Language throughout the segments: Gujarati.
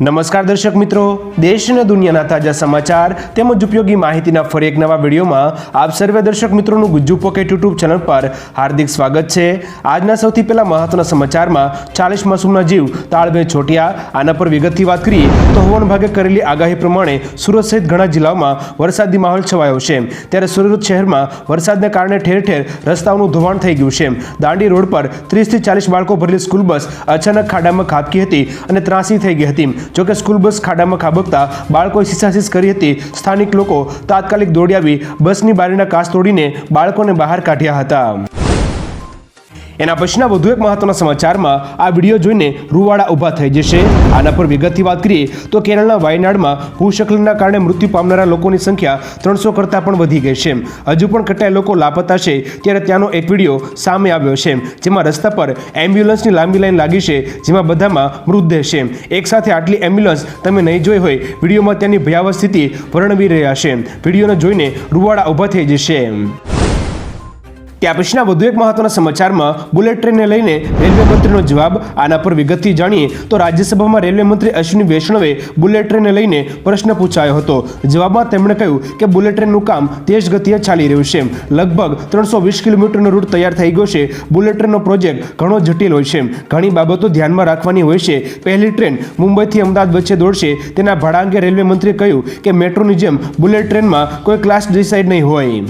નમસ્કાર દર્શક મિત્રો, દેશ અને દુનિયાના તાજા સમાચાર તેમજ ઉપયોગી માહિતીના ફરી એક નવા વિડીયોમાં આપ સર્વે દર્શક મિત્રોનું ગુજ્જુ પોકેટ યુટ્યુબ ચેનલ પર હાર્દિક સ્વાગત છે। આજના સૌથી પહેલા મહત્વના સમાચારમાં 40 માસૂમના જીવ તાળવે ચોંટ્યા। આના પર વિગતથી વાત કરીએ તો હવામાન વિભાગે કરેલી આગાહી પ્રમાણે સુરત સહિત ઘણા જિલ્લાઓમાં વરસાદી માહોલ છવાયો છે। ત્યારે સુરત શહેરમાં વરસાદને કારણે ઠેર ઠેર રસ્તાઓનું ધોવાણ થઈ ગયું છે। દાંડી રોડ પર 30 થી 40 બાળકો ભરેલી સ્કૂલ બસ અચાનક ખાડામાં ખાબકી હતી અને ત્રાસી થઈ ગઈ હતી। જોકે સ્કૂલ બસ ખાડામાં ખાબકતા બાળકોએ શીશાશીશ કરી હતી। સ્થાનિક લોકો તાત્કાલિક દોડી આવી બસની બારીના કાચ તોડીને બાળકોને બહાર કાઢ્યા હતા। એના પછીના વધુ એક મહત્વના સમાચારમાં આ વિડીયો જોઈને રૂવાડા ઊભા થઈ જશે। આના પર વિગતથી વાત કરીએ તો કેરળના વાયનાડમાં ભૂસ્ખલનના કારણે મૃત્યુ પામનારા લોકોની સંખ્યા 300 કરતાં પણ વધી ગઈ છે। હજુ પણ કેટલાય લોકો લાપતા છે। ત્યારે ત્યાંનો એક વિડીયો સામે આવ્યો છે જેમાં રસ્તા પર એમ્બ્યુલન્સની લાંબી લાઈન લાગી છે, જેમાં બધામાં મૃતદેહ છે। એક સાથે આટલી એમ્બ્યુલન્સ તમે નહીં જોઈ હોય। વિડીયોમાં તેની ભયાવહ સ્થિતિ વર્ણવી રહ્યા છે। વિડીયોને જોઈને રૂવાડા ઊભા થઈ જશે। ત્યાં પછીના વધુ એક મહત્વના સમાચારમાં બુલેટ ટ્રેનને લઈને રેલવે મંત્રીનો જવાબ। આના પર વિગતથી જાણીએ તો રાજ્યસભામાં રેલવે મંત્રી અશ્વિની વૈષ્ણવે બુલેટ ટ્રેનને લઈને પ્રશ્ન પૂછાયો હતો। જવાબમાં તેમણે કહ્યું કે બુલેટ ટ્રેનનું કામ તેજ ગતિએ ચાલી રહ્યું છે। લગભગ 320 કિલોમીટરનો રૂટ તૈયાર થઈ ગયો છે। બુલેટ ટ્રેનનો પ્રોજેક્ટ ઘણો જટિલ હોય છે, ઘણી બાબતો ધ્યાનમાં રાખવાની હોય છે। પહેલી ટ્રેન મુંબઈથી અમદાવાદ વચ્ચે દોડશે। તેના ભાડા અંગે રેલવે મંત્રીએ કહ્યું કે મેટ્રોની જેમ બુલેટ ટ્રેનમાં કોઈ ક્લાસ ડિસાઇડ નહીં હોય।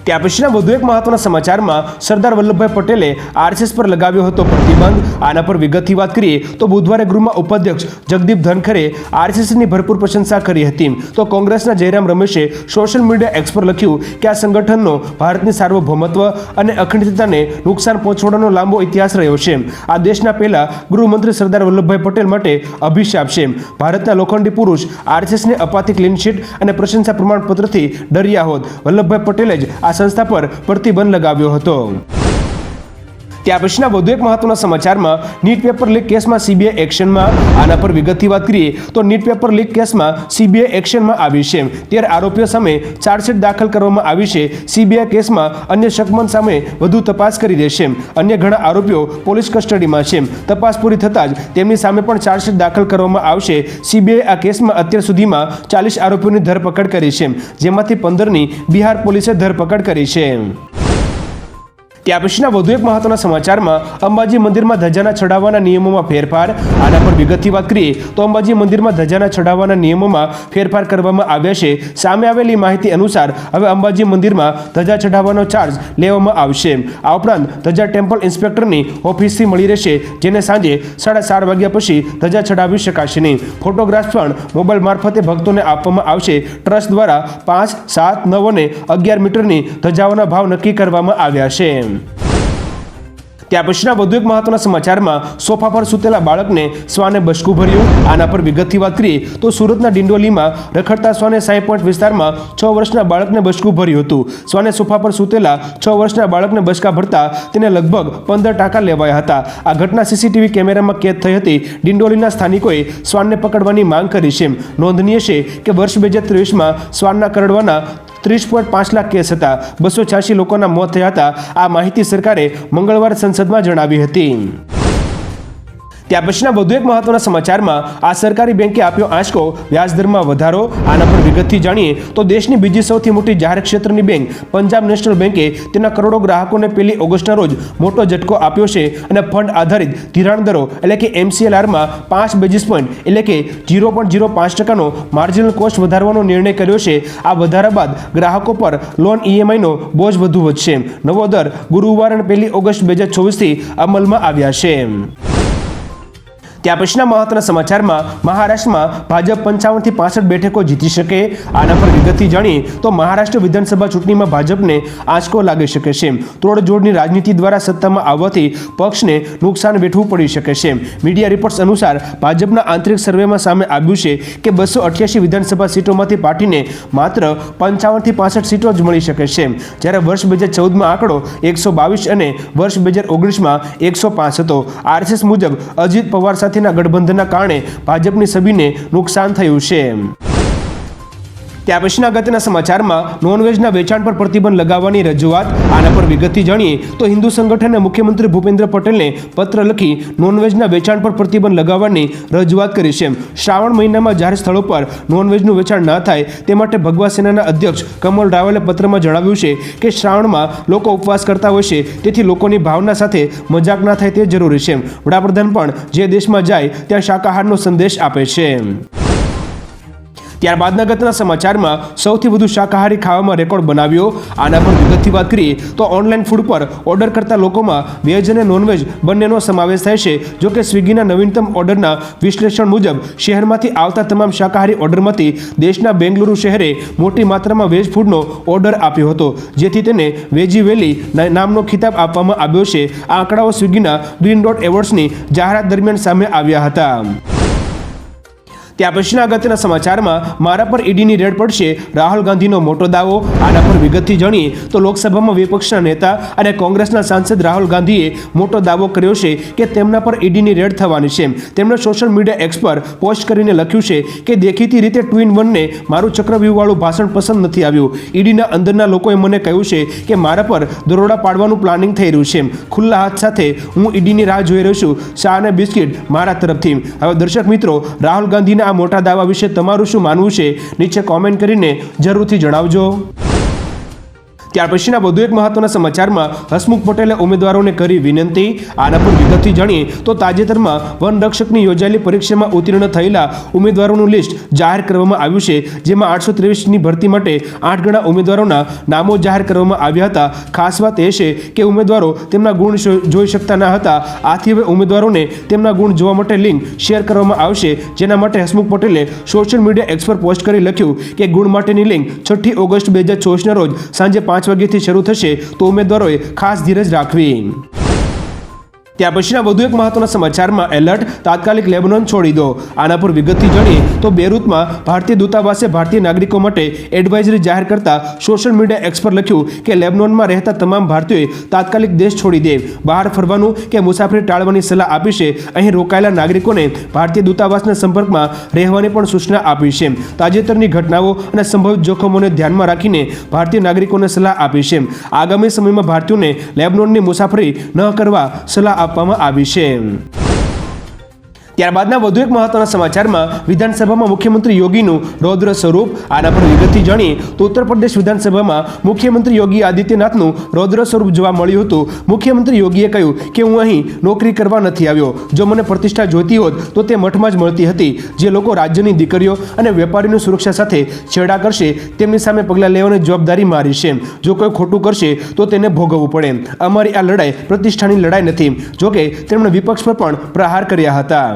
ત્યાં પછીના વધુ એક મહત્વના સમાચારમાં સરદાર વલ્લભભાઈ પટેલે આરએસએસ પર લગાવ્યો હતો પ્રતિબંધ। આના પર વિગતથી વાત કરીએ તો બુધવારે ગૃહમાં ઉપાધ્યક્ષ જગદીપ ધનખરે આરએસએસની ભરપૂર પ્રશંસા કરી હતી। તો કોંગ્રેસના જયરામ રમેશે સોશિયલ મીડિયા એક્સ પર લખ્યું કે આ સંગઠનનો ભારતની સાર્વભૌમત્વ અને અખંડિતતાને નુકસાન પહોંચાડવાનો લાંબો ઇતિહાસ રહ્યો છે। આ દેશના પહેલા ગૃહમંત્રી સરદાર વલ્લભભાઈ પટેલ માટે અભિશાપ છે। ભારતના લોખંડી પુરુષ આરએસએસને અપાતી ક્લીન ચીટ અને પ્રશંસા પ્રમાણપત્રથી ડર્યા હોત। વલ્લભભાઈ પટેલે જ આ સંસ્થા પર પ્રતિબંધ લગાવ્યો હતો। ત્યાં પછીના વધુ એક મહત્વના સમાચારમાં નીટ પેપર લીક કેસમાં સીબીઆઈ એક્શનમાં। આના પર વિગતથી વાત કરીએ તો નીટ પેપર લીક કેસમાં સીબીઆઈ એક્શનમાં આવી છે। ત્યારે આરોપીઓ સામે ચાર્જશીટ દાખલ કરવામાં આવી છે। સીબીઆઈ કેસમાં અન્ય શકમંદ સામે વધુ તપાસ કરી રહેશે। અન્ય ઘણા આરોપીઓ પોલીસ કસ્ટડીમાં છે। તપાસ પૂરી થતાં જ તેમની સામે પણ ચાર્જશીટ દાખલ કરવામાં આવશે। સીબીઆઈ આ કેસમાં અત્યાર સુધીમાં 40 આરોપીઓની ધરપકડ કરી છે, જેમાંથી 15ની બિહાર પોલીસે ધરપકડ કરી છે। ત્યાં પછીના વધુ એક મહત્વના સમાચારમાં અંબાજી મંદિરમાં ધજાના ચડાવવાના નિયમોમાં ફેરફાર। આના પર વિગતથી વાત કરીએ તો અંબાજી મંદિરમાં ધજાના ચડાવવાના નિયમોમાં ફેરફાર કરવામાં આવ્યા છે। સામે આવેલી માહિતી અનુસાર હવે અંબાજી મંદિરમાં ધજા ચડાવવાનો ચાર્જ લેવામાં આવશે। આ ઉપરાંત ધજા ટેમ્પલ ઇન્સ્પેક્ટરની ઓફિસથી મળી રહેશે, જેને સાંજે 4:30 વાગ્યા પછી ધજા ચડાવી શકાશે નહીં। ફોટોગ્રાફ્સ પણ મોબાઈલ મારફતે ભક્તોને આપવામાં આવશે। ટ્રસ્ટ દ્વારા 5, 7, 9 અને 11 મીટરની ધજાઓના ભાવ નક્કી કરવામાં આવ્યા છે। ત્યાં પછીના વધુ એક મહત્વના સમાચારમાં સોફા પર સૂતેલા બાળકને શ્વાને બચકું ભર્યું। આના પર વિગતથી વાત કરીએ તો સુરતના ડિંડોલીમાં રખડતા શ્વાને 60 પોઈન્ટ વિસ્તારમાં 6 વર્ષના બાળકને બચકું ભર્યું હતું। શ્વાને સોફા પર સૂતેલા 6 વર્ષના બાળકને બચકા ભરતા તેને લગભગ 15 ટાંકા લેવાયા હતા। આ ઘટના સીસીટીવી કેમેરામાં કેદ થઈ હતી। ડિંડોલીના સ્થાનિકોએ શ્વાનને પકડવાની માંગ કરી છે। નોંધનીય છે કે વર્ષ 2023માં શ્વાનના કરડવાના 30.5 લાખ કેસ હતા। 286 લોકોના મોત થયા હતા। આ માહિતી સરકારે મંગળવારે સંસદમાં જણાવી હતી। ત્યાં પછીના વધુ એક મહત્વના સમાચારમાં આ સરકારી બેંકે આપ્યો આંચકો, વ્યાજદરમાં વધારો। આના પર વિગતથી જાણીએ તો દેશની બીજી સૌથી મોટી જાહેર ક્ષેત્રની બેંક પંજાબ નેશનલ બેંકે તેના કરોડો ગ્રાહકોને 1 ઓગસ્ટના રોજ મોટો ઝટકો આપ્યો છે અને ફંડ આધારિત ધિરાણ દરો એટલે કે MCLRમાં 5 બેઝિસ પોઈન્ટ એટલે કે 0.05%નો માર્જિનલ કોસ્ટ વધારવાનો નિર્ણય કર્યો છે। આ વધારા બાદ ગ્રાહકો પર લોન EMIનો બોજ વધુ વધશે। નવો દર ગુરુવાર અને 1 ઓગસ્ટ 2024થી અમલમાં આવ્યા છે। ત્યાં પછીના મહત્વના સમાચારમાં મહારાષ્ટ્રમાં ભાજપ 55 થી 65 બેઠકો જીતી શકે। આના પર વિગતથી જાણીએ તો મહારાષ્ટ્ર વિધાનસભા ચૂંટણીમાં ભાજપને આંચકો લાગી શકે છે। તોડજોડની રાજનીતિ દ્વારા સત્તામાં આવવાથી પક્ષને નુકસાન વેઠવું પડી શકે છે। મીડિયા રિપોર્ટ્સ અનુસાર ભાજપના આંતરિક સર્વેમાં સામે આવ્યું છે કે 288 વિધાનસભા સીટોમાંથી પાર્ટીને માત્ર 55 થી 65 સીટો જ મળી શકે છે, જ્યારે વર્ષ 2014માં આંકડો 122 અને વર્ષ 2019માં 105 હતો। આરએસએસ મુજબ અજીત પવાર સાથેના ગઠબંધનના કારણે ભાજપની છબીને નુકસાન થયું છે। ત્યાર પછીના અગત્યના સમાચારમાં નોનવેજના વેચાણ પર પ્રતિબંધ લગાવવાની રજૂઆત. આના પર વિગતથી જાણીએ તો હિન્દુ સંગઠને મુખ્યમંત્રી ભૂપેન્દ્ર પટેલને પત્ર લખી નોનવેજના વેચાણ પર પ્રતિબંધ લગાવવાની રજૂઆત કરી છે. શ્રાવણ મહિનામાં જાહેર સ્થળો પર નોનવેજનું વેચાણ ન થાય તે માટે ભગવા સેનાના અધ્યક્ષ કમલ રાવલે પત્રમાં જણાવ્યું છે કે શ્રાવણમાં લોકો ઉપવાસ કરતા હોય છે, તેથી લોકોની ભાવના સાથે મજાક ના થાય તે જરૂરી છે. વડાપ્રધાન પણ જે દેશમાં જાય ત્યાં શાકાહારનો સંદેશ આપે છે. ત્યારબાદના અગત્યના સમાચારમાં સૌથી વધુ શાકાહારી ખાવામાં રેકોર્ડ બનાવ્યો. આના પર વિગતથી વાત કરીએ તો ઓનલાઈન ફૂડ પર ઓર્ડર કરતા લોકોમાં વેજ અને નોનવેજ બંનેનો સમાવેશ થાય છે. જો કે સ્વિગીના નવીનતમ ઓર્ડરના વિશ્લેષણ મુજબ શહેરમાંથી આવતા તમામ શાકાહારી ઓર્ડરમાંથી દેશના બેંગલુરુ શહેરે મોટી માત્રામાં વેજ ફૂડનો ઓર્ડર આપ્યો હતો, જેથી તેને વેજી વેલી નામનો ખિતાબ આપવામાં આવ્યો છે. આ આંકડાઓ સ્વિગીના ગ્રીન ડોટ એવોર્ડ્સની જાહેરાત દરમિયાન સામે આવ્યા હતા. ત્યાર પછીના અગત્યના સમાચારમાં મારા પર ઈડીની રેડ પડશે, રાહુલ ગાંધીનો મોટો દાવો. આના પર વિગતથી જાણીએ તો લોકસભામાં વિપક્ષના નેતા અને કોંગ્રેસના સાંસદ રાહુલ ગાંધીએ મોટો દાવો કર્યો છે કે તેમના પર ઈડીની રેડ થવાની છે. તેમણે સોશિયલ મીડિયા એક્સ પર પોસ્ટ કરીને લખ્યું છે કે દેખીતી રીતે ટ્વિન વનને મારું ચક્રવ્યૂહવાળું ભાષણ પસંદ નથી આવ્યું. ઈડીના અંદરના લોકોએ મને કહ્યું છે કે મારા પર દરોડા પાડવાનું પ્લાનિંગ થઈ રહ્યું છે. ખુલ્લા હાથ સાથે હું ઈડીની રાહ જોઈ રહ્યો છું. ચા અને બિસ્કિટ મારા તરફથી. હવે દર્શક મિત્રો, રાહુલ ગાંધીના આ મોટા દાવા વિશે તમારું શું માનવું છે? નીચે કોમેન્ટ કરીને જરૂરથી જણાવજો. ત્યાર પછીના વધુ એક મહત્વના સમાચારમાં હસમુખ પટેલે ઉમેદવારોને કરી વિનંતી. આના પર વિગતથી જાણીએ તો તાજેતરમાં વન રક્ષકની યોજાયેલી પરીક્ષામાં ઉત્તીર્ણ થયેલા ઉમેદવારોનું લિસ્ટ જાહેર કરવામાં આવ્યું છે, જેમાં 823ની ભરતી માટે 8 ગણા ઉમેદવારોના નામો જાહેર કરવામાં આવ્યા હતા. ખાસ વાત એ છે કે ઉમેદવારો તેમના ગુણ જોઈ શકતા ન હતા. આથી હવે ઉમેદવારોને તેમના ગુણ જોવા માટે લિંક શેર કરવામાં આવશે, જેના માટે હસમુખ પટેલે સોશિયલ મીડિયા એક્સ પર પોસ્ટ કરી લખ્યું કે ગુણ માટેની લિંક 6 ઓગસ્ટ 2024ના રોજ સાંજે 5 વાગ્યાથી શરૂ થશે, તો ઉમેદવારોએ ખાસ ધીરજ રાખવી. ત્યાર પછીના વધુ એક મહત્વના સમાચારમાં એલર્ટ, તાત્કાલિક લેબનોન છોડી દો. આના પર વિગતથી જાણીએ તો બેરૂતમાં ભારતીય દૂતાવાસે ભારતીય નાગરિકો માટે એડવાઇઝરી જાહેર કરતા સોશિયલ મીડિયા એક્સ પર લખ્યું કે લેબનોનમાં રહેતા તમામ ભારતીયોએ તાત્કાલિક દેશ છોડી દે. બહાર ફરવાનું કે મુસાફરી ટાળવાની સલાહ આપી છે. અહીં રોકાયેલા નાગરિકોને ભારતીય દૂતાવાસના સંપર્કમાં રહેવાની પણ સૂચના આપી છે. તાજેતરની ઘટનાઓ અને સંભવિત જોખમોને ધ્યાનમાં રાખીને ભારતીય નાગરિકોને સલાહ આપી છે. આગામી સમયમાં ભારતીયોને લેબનોનની મુસાફરી ન કરવા સલાહ આપવામાં આવી છે. ત્યારબાદના વધુ એક મહત્વના સમાચારમાં વિધાનસભામાં મુખ્યમંત્રી યોગીનું રૌદ્ર સ્વરૂપ. આના પર વિગતથી જાણીએ તો ઉત્તર પ્રદેશ વિધાનસભામાં મુખ્યમંત્રી યોગી આદિત્યનાથનું રૌદ્ર સ્વરૂપ જોવા મળ્યું હતું. મુખ્યમંત્રી યોગીએ કહ્યું કે હું અહીં નોકરી કરવા નથી આવ્યો. જો મને પ્રતિષ્ઠા જોઈતી હોત તો તે મઠમાં જ મળતી હતી. જે લોકો રાજ્યની દીકરીઓ અને વેપારીની સુરક્ષા સાથે છેડા કરશે તેમની સામે પગલાં લેવાની જવાબદારી મારી છે. જો કોઈ ખોટું કરશે તો તેને ભોગવવું પડે. અમારી આ લડાઈ પ્રતિષ્ઠાની લડાઈ નથી. જોકે તેમણે વિપક્ષ પર પણ પ્રહાર કર્યા હતા.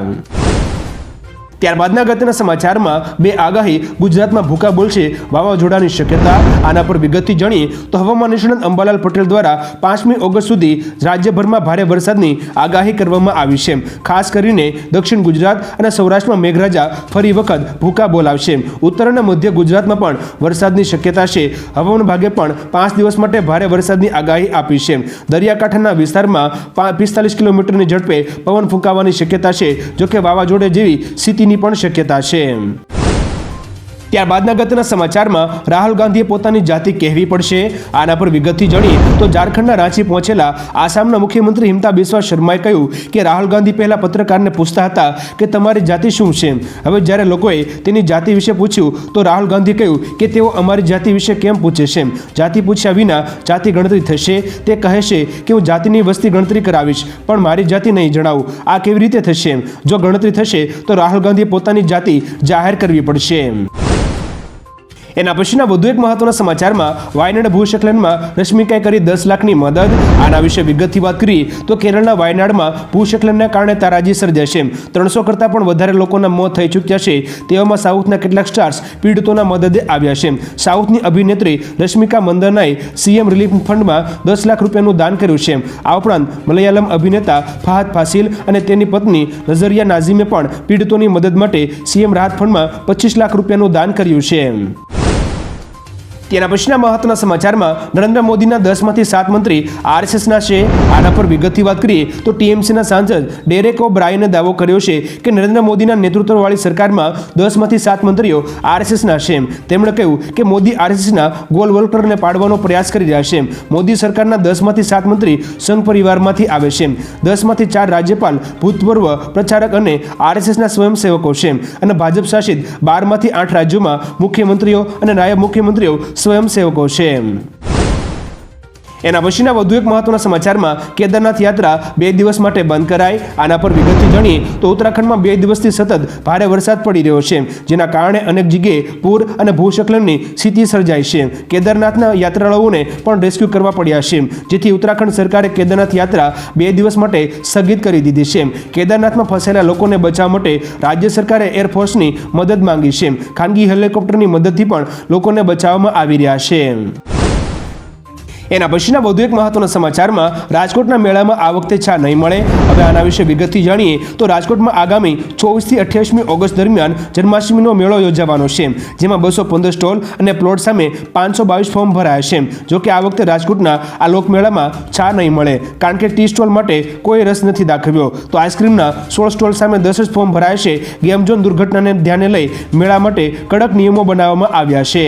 ત્યારબાદના અગત્યના સમાચારમાં બે આગાહી. ગુજરાતમાં ભૂકા બોલશે, વાવાઝોડાની શક્યતા. આના પર વિગતથી જાણીએ તો હવામાન નિષ્ણાત અંબાલાલ પટેલ દ્વારા 5મી ઓગસ્ટ સુધી રાજ્યભરમાં ભારે વરસાદની આગાહી કરવામાં આવી છે. ખાસ કરીને દક્ષિણ ગુજરાત અને સૌરાષ્ટ્રમાં મેઘરાજા ફરી વખત ભૂકા બોલાવશે. ઉત્તર અને મધ્ય ગુજરાતમાં પણ વરસાદની શક્યતા છે. હવામાન વિભાગે પણ 5 દિવસ માટે ભારે વરસાદની આગાહી આપી છે. દરિયાકાંઠાના વિસ્તારમાં 45 કિલોમીટરની ઝડપે પવન ફૂંકાવાની શક્યતા છે. જોકે વાવાઝોડા જેવી સ્થિતિની પણ શક્યતા છે. ત્યારબાદના અગત્યના સમાચારમાં રાહુલ ગાંધીએ પોતાની જાતિ કહેવી પડશે. આના પર વિગતથી જાણીએ તો ઝારખંડના રાંચી પહોંચેલા આસામના મુખ્યમંત્રી હિમંતા બિસ્વા શર્માએ કહ્યું કે રાહુલ ગાંધી પહેલા પત્રકારને પૂછતા હતા કે તમારી જાતિ શું છે. હવે જ્યારે લોકોએ તેની જાતિ વિશે પૂછ્યું તો રાહુલ ગાંધીએ કહ્યું કે તેઓ અમારી જાતિ વિશે કેમ પૂછે છે. જાતિ પૂછ્યા વિના જાતિ ગણતરી થશે? તે કહે છે કે હું જાતિની વસ્તી ગણતરી કરાવીશ પણ મારી જાતિ નહીં જણાવું. આ કેવી રીતે થશે? જો ગણતરી થશે તો રાહુલ ગાંધીએ પોતાની જાતિ જાહેર કરવી પડશે. એના પછીના વધુ એક મહત્વના સમાચારમાં વાયનાડ ભૂસ્ખલનમાં રશ્મિકાએ કરી 10 લાખની મદદ. આના વિશે વિગતથી વાત કરીએ તો કેરળના વાયનાડમાં ભૂસ્ખલનના કારણે તારાજી સર્જાશે. 300 કરતાં પણ વધારે લોકોના મોત થઈ ચૂક્યા છે. તેવામાં સાઉથના કેટલાક સ્ટાર્સ પીડિતોના મદદે આવ્યા છે. સાઉથની અભિનેત્રી રશ્મિકા મંદાનાએ સીએમ રિલીફ ફંડમાં 10 લાખ રૂપિયાનું દાન કર્યું છે. આ ઉપરાંત મલયાલમ અભિનેતા ફહાદ ફાસિલ અને તેની પત્ની નઝરિયા નાઝીમે પણ પીડિતોની મદદ માટે સીએમ રાહત ફંડમાં 25 લાખ રૂપિયાનું દાન કર્યું છે. તેના પછીના મહત્વના સમાચારમાં નરેન્દ્ર મોદીના 10માંથી 7 મંત્રી આરએસએસના છે. આના પર વિગતથી વાત કરીએ તો ટીએમસીના સાંસદ ડેરેક ઓ બ્રાયને દાવો કર્યો છે કે નરેન્દ્ર મોદીના નેતૃત્વવાળી સરકારમાં 10માંથી 7 મંત્રીઓ આરએસએસના છે. તેમણે કહ્યું કે મોદી આરએસએસના ગોલવલ્કરને પાડવાનો પ્રયાસ કરી રહ્યા છે. મોદી સરકારના 10માંથી 7 મંત્રી સંઘ પરિવારમાંથી આવે છે. 10માંથી 4 રાજ્યપાલ, ભૂતપૂર્વ પ્રચારક અને આરએસએસના સ્વયંસેવકો છે અને ભાજપ શાસિત 12માંથી 8 રાજ્યોમાં મુખ્યમંત્રીઓ અને નાયબ મુખ્યમંત્રીઓ સ્વયંસેવકો છે. એના પછીના વધુ એક મહત્વના સમાચારમાં કેદારનાથ યાત્રા 2 દિવસ માટે બંધ કરાઈ. આના પર વિગતથી જાણીએ તો ઉત્તરાખંડમાં 2 દિવસથી સતત ભારે વરસાદ પડી રહ્યો છે, જેના કારણે અનેક જગ્યાએ પૂર અને ભૂસ્ખલનની સ્થિતિ સર્જાઈ છે. કેદારનાથના યાત્રાળુઓને પણ રેસ્ક્યુ કરવા પડ્યા છે, જેથી ઉત્તરાખંડ સરકારે કેદારનાથ યાત્રા 2 દિવસ માટે સ્થગિત કરી દીધી છે. કેદારનાથમાં ફસાયેલા લોકોને બચાવવા માટે રાજ્ય સરકારે એરફોર્સની મદદ માંગી છે. ખાનગી હેલિકોપ્ટરની મદદથી પણ લોકોને બચાવવામાં આવી રહ્યા છે. એના પછીના વધુ એક મહત્વના સમાચારમાં રાજકોટના મેળામાં આ વખતે ચા નહીં મળે. હવે આના વિશે વિગતથી જાણીએ તો રાજકોટમાં આગામી 24 થી 28મી ઓગસ્ટ દરમિયાન જન્માષ્ટમીનો મેળો યોજાવાનો છે, જેમાં 215 સ્ટોલ અને પ્લોટ સામે 522 ફોર્મ ભરાયા છે. જોકે આ વખતે રાજકોટના આ લોકમેળામાં ચા નહીં મળે, કારણ કે ટી સ્ટોલ માટે કોઈ રસ નથી દાખવ્યો. તો આઈસ્ક્રીમના 16 સ્ટોલ સામે 10 જ ફોર્મ ભરાયા છે. ગેમ ઝોન દુર્ઘટનાને ધ્યાને લઈ મેળા માટે કડક નિયમો બનાવવામાં આવ્યા છે.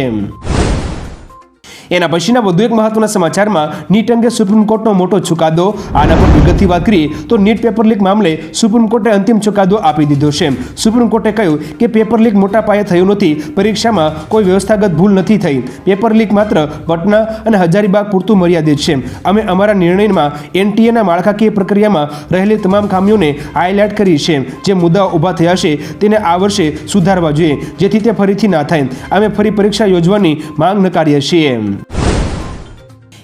એના પછીના વધુ એક મહત્વના સમાચારમાં નીટ અંગે સુપ્રીમ કોર્ટનો મોટો ચુકાદો. આના પર વિગતથી વાત કરીએ તો નીટ પેપર લીક મામલે સુપ્રીમ કોર્ટે અંતિમ ચુકાદો આપી દીધો છે. સુપ્રીમ કોર્ટે કહ્યું કે પેપર લીક મોટા પાયે થયું નથી, પરીક્ષામાં કોઈ વ્યવસ્થાગત ભૂલ નથી થઈ. પેપર લીક માત્ર પટના અને હજારીબાગ પૂરતું મર્યાદિત છે. અમે અમારા નિર્ણયમાં એનટીએના માળખાકીય પ્રક્રિયામાં રહેલી તમામ ખામીઓને હાઇલાઇટ કરી છે. જે મુદ્દાઓ ઊભા થયા છે તેને આ વર્ષે સુધારવા જોઈએ, જેથી તે ફરીથી ના થાય. અમે ફરી પરીક્ષા યોજવાની માંગ નકારીએ છીએ.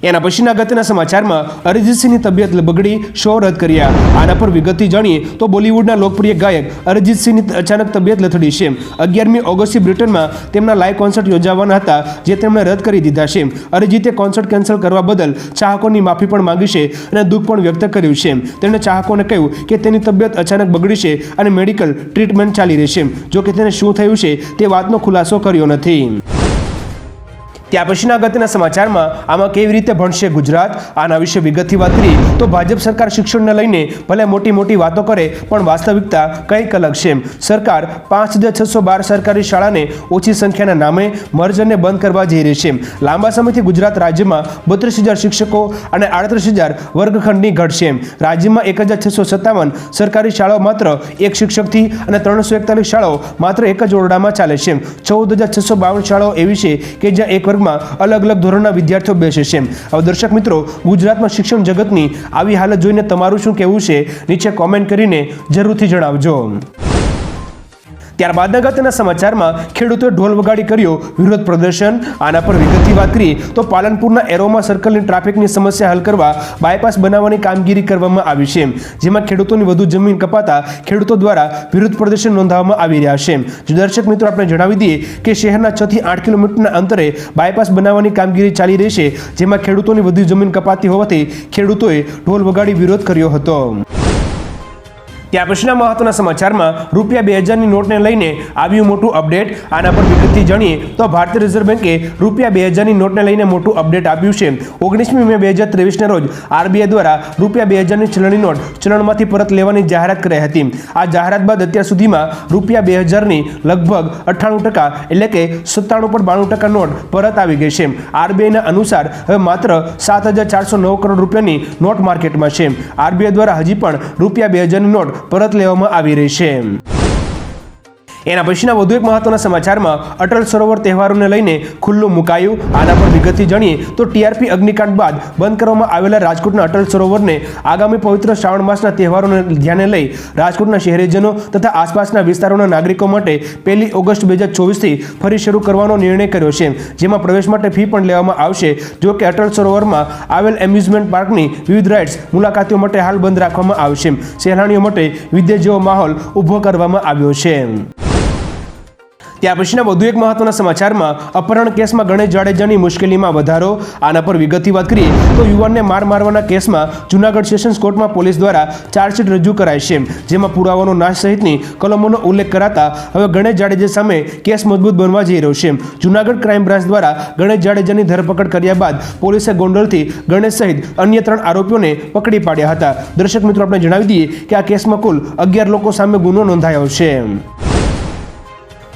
એના પછીના અગત્યના સમાચારમાં અરિજીત સિંહની તબિયત બગડી, શો રદ કર્યા. આના પર વિગતથી જાણીએ તો બોલિવૂડના લોકપ્રિય ગાયક અરિજીત સિંહની અચાનક તબિયત લથડી છે. 11મી ઓગસ્ટથી બ્રિટનમાં તેમના લાઇવ કોન્સર્ટ યોજાવાના હતા, જે તેમણે રદ કરી દીધા છે. અરિજીતે કોન્સર્ટ કેન્સલ કરવા બદલ ચાહકોની માફી પણ માંગી છે અને દુઃખ પણ વ્યક્ત કર્યું છે. તેણે ચાહકોને કહ્યું કે તેની તબિયત અચાનક બગડી છે અને મેડિકલ ટ્રીટમેન્ટ ચાલી રહી છે. જો કે તેને શું થયું છે તે વાતનો ખુલાસો કર્યો નથી. ત્યાર પછીના અગત્યના સમાચારમાં આમાં કેવી રીતે ભણશે ગુજરાત, આના વિશે વિગતથી વાત કરી તો ભાજપ સરકાર શિક્ષણને લઈને ભલે મોટી વાતો કરે, પણ વાસ્તવિકતા કંઈક અલગ છે. સરકાર 5612 સરકારી શાળાને ઓછી સંખ્યાના નામે મર્જ અને બંધ કરવા જઈ રહી છે. લાંબા સમયથી ગુજરાત રાજ્યમાં 32000 શિક્ષકો અને 38000 વર્ગખંડની ઘટ છે. રાજ્યમાં 1657 સરકારી શાળાઓ માત્ર એક શિક્ષકથી અને 341 શાળાઓ માત્ર એક જ ઓરડામાં ચાલે છે. 14652 શાળાઓ એવી છે કે જ્યાં એક વર્ગ અલગ અલગ ધોરણના વિદ્યાર્થીઓ બેસે છે. હવે દર્શક મિત્રો, ગુજરાતમાં શિક્ષણ જગતની આવી હાલત જોઈને તમારું શું કહેવું છે, નીચે કોમેન્ટ કરીને જરૂરથી જણાવજો. ત્યારબાદ અગત્યના સમાચારમાં ખેડૂતોએ ઢોલ વગાડી કર્યો વિરોધ પ્રદર્શન. આના પર વિગતથી વાત કરીએ તો પાલનપુરના એરોમા સર્કલની ટ્રાફિકની સમસ્યા હલ કરવા બાયપાસ બનાવવાની કામગીરી કરવામાં આવી છે, જેમાં ખેડૂતોની વધુ જમીન કપાતા ખેડૂતો દ્વારા વિરોધ પ્રદર્શન નોંધાવવામાં આવી રહ્યા છે. દર્શક મિત્રો, આપણે જણાવી દઈએ કે શહેરના 6 થી 8 કિલોમીટરના અંતરે બાયપાસ બનાવવાની કામગીરી ચાલી રહી છે, જેમાં ખેડૂતોની વધુ જમીન કપાતી હોવાથી ખેડૂતોએ ઢોલ વગાડી વિરોધ કર્યો હતો. ત્યાર પછીના મહત્વના સમાચારમાં રૂપિયા 2000ની નોટને લઈને આવ્યું મોટું અપડેટ. આના પર વિગતથી જાણીએ તો ભારતીય રિઝર્વ બેંકે રૂપિયા 2000ની નોટને લઈને મોટું અપડેટ આપ્યું છે. 19મી મે 2023ના રોજ આરબીઆઈ દ્વારા રૂપિયા 2000ની ચલણની નોટ ચલણમાંથી પરત લેવાની જાહેરાત કરાઈ હતી. આ જાહેરાત બાદ અત્યાર સુધીમાં રૂપિયા 2000ની લગભગ 98%, એટલે કે 97.92% નોટ પરત આવી ગઈ છે. આરબીઆઈના અનુસાર હવે માત્ર 7409 કરોડ રૂપિયાની નોટ માર્કેટમાં છે. આરબીઆઈ દ્વારા હજી પણ રૂપિયા 2000ની નોટ પરત લેવામાં આવી રહી છે. એના પછીના વધુ એક મહત્વના સમાચારમાં અટલ સરોવર તહેવારોને લઈને ખુલ્લું મુકાયું. આના પર વિગતથી જાણીએ તો ટીઆરપી અગ્નિકાંડ બાદ બંધ કરવામાં આવેલા રાજકોટના અટલ સરોવરને આગામી પવિત્ર શ્રાવણ માસના તહેવારોને ધ્યાને લઈ રાજકોટના શહેરીજનો તથા આસપાસના વિસ્તારોના નાગરિકો માટે 1 ઓગસ્ટ 2024થી ફરી શરૂ કરવાનો નિર્ણય કર્યો છે, જેમાં પ્રવેશ માટે ફી પણ લેવામાં આવશે. જો કે અટલ સરોવરમાં આવેલ એમ્યુઝમેન્ટ પાર્કની વિવિધ રાઇડ્સ મુલાકાતીઓ માટે હાલ બંધ રાખવામાં આવશે. સહેલાણીઓ માટે વિદેશ જેવો માહોલ ઊભો કરવામાં આવ્યો છે. ત્યાર પછીના વધુ એક મહત્વના સમાચારમાં અપહરણ કેસમાં ગણેશ જાડેજાની મુશ્કેલીમાં વધારો. આના પર વિગતથી વાત કરીએ તો યુવાનને માર મારવાના કેસમાં જૂનાગઢ સેશન્સ કોર્ટમાં પોલીસ દ્વારા ચાર્જશીટ રજૂ કરાઈ છે, જેમાં પુરાવાનો નાશ સહિતની કલમોનો ઉલ્લેખ કરાતા હવે ગણેશ જાડેજા સામે કેસ મજબૂત બનવા જઈ રહ્યો છે. જૂનાગઢ ક્રાઇમ બ્રાન્ચ દ્વારા ગણેશ જાડેજાની ધરપકડ કર્યા બાદ પોલીસે ગોંડલથી ગણેશ સહિત અન્ય 3 આરોપીઓને પકડી પાડ્યા હતા. દર્શક મિત્રો, આપણે જણાવી દઈએ કે આ કેસમાં કુલ 11 લોકો સામે ગુનો નોંધાયો છે.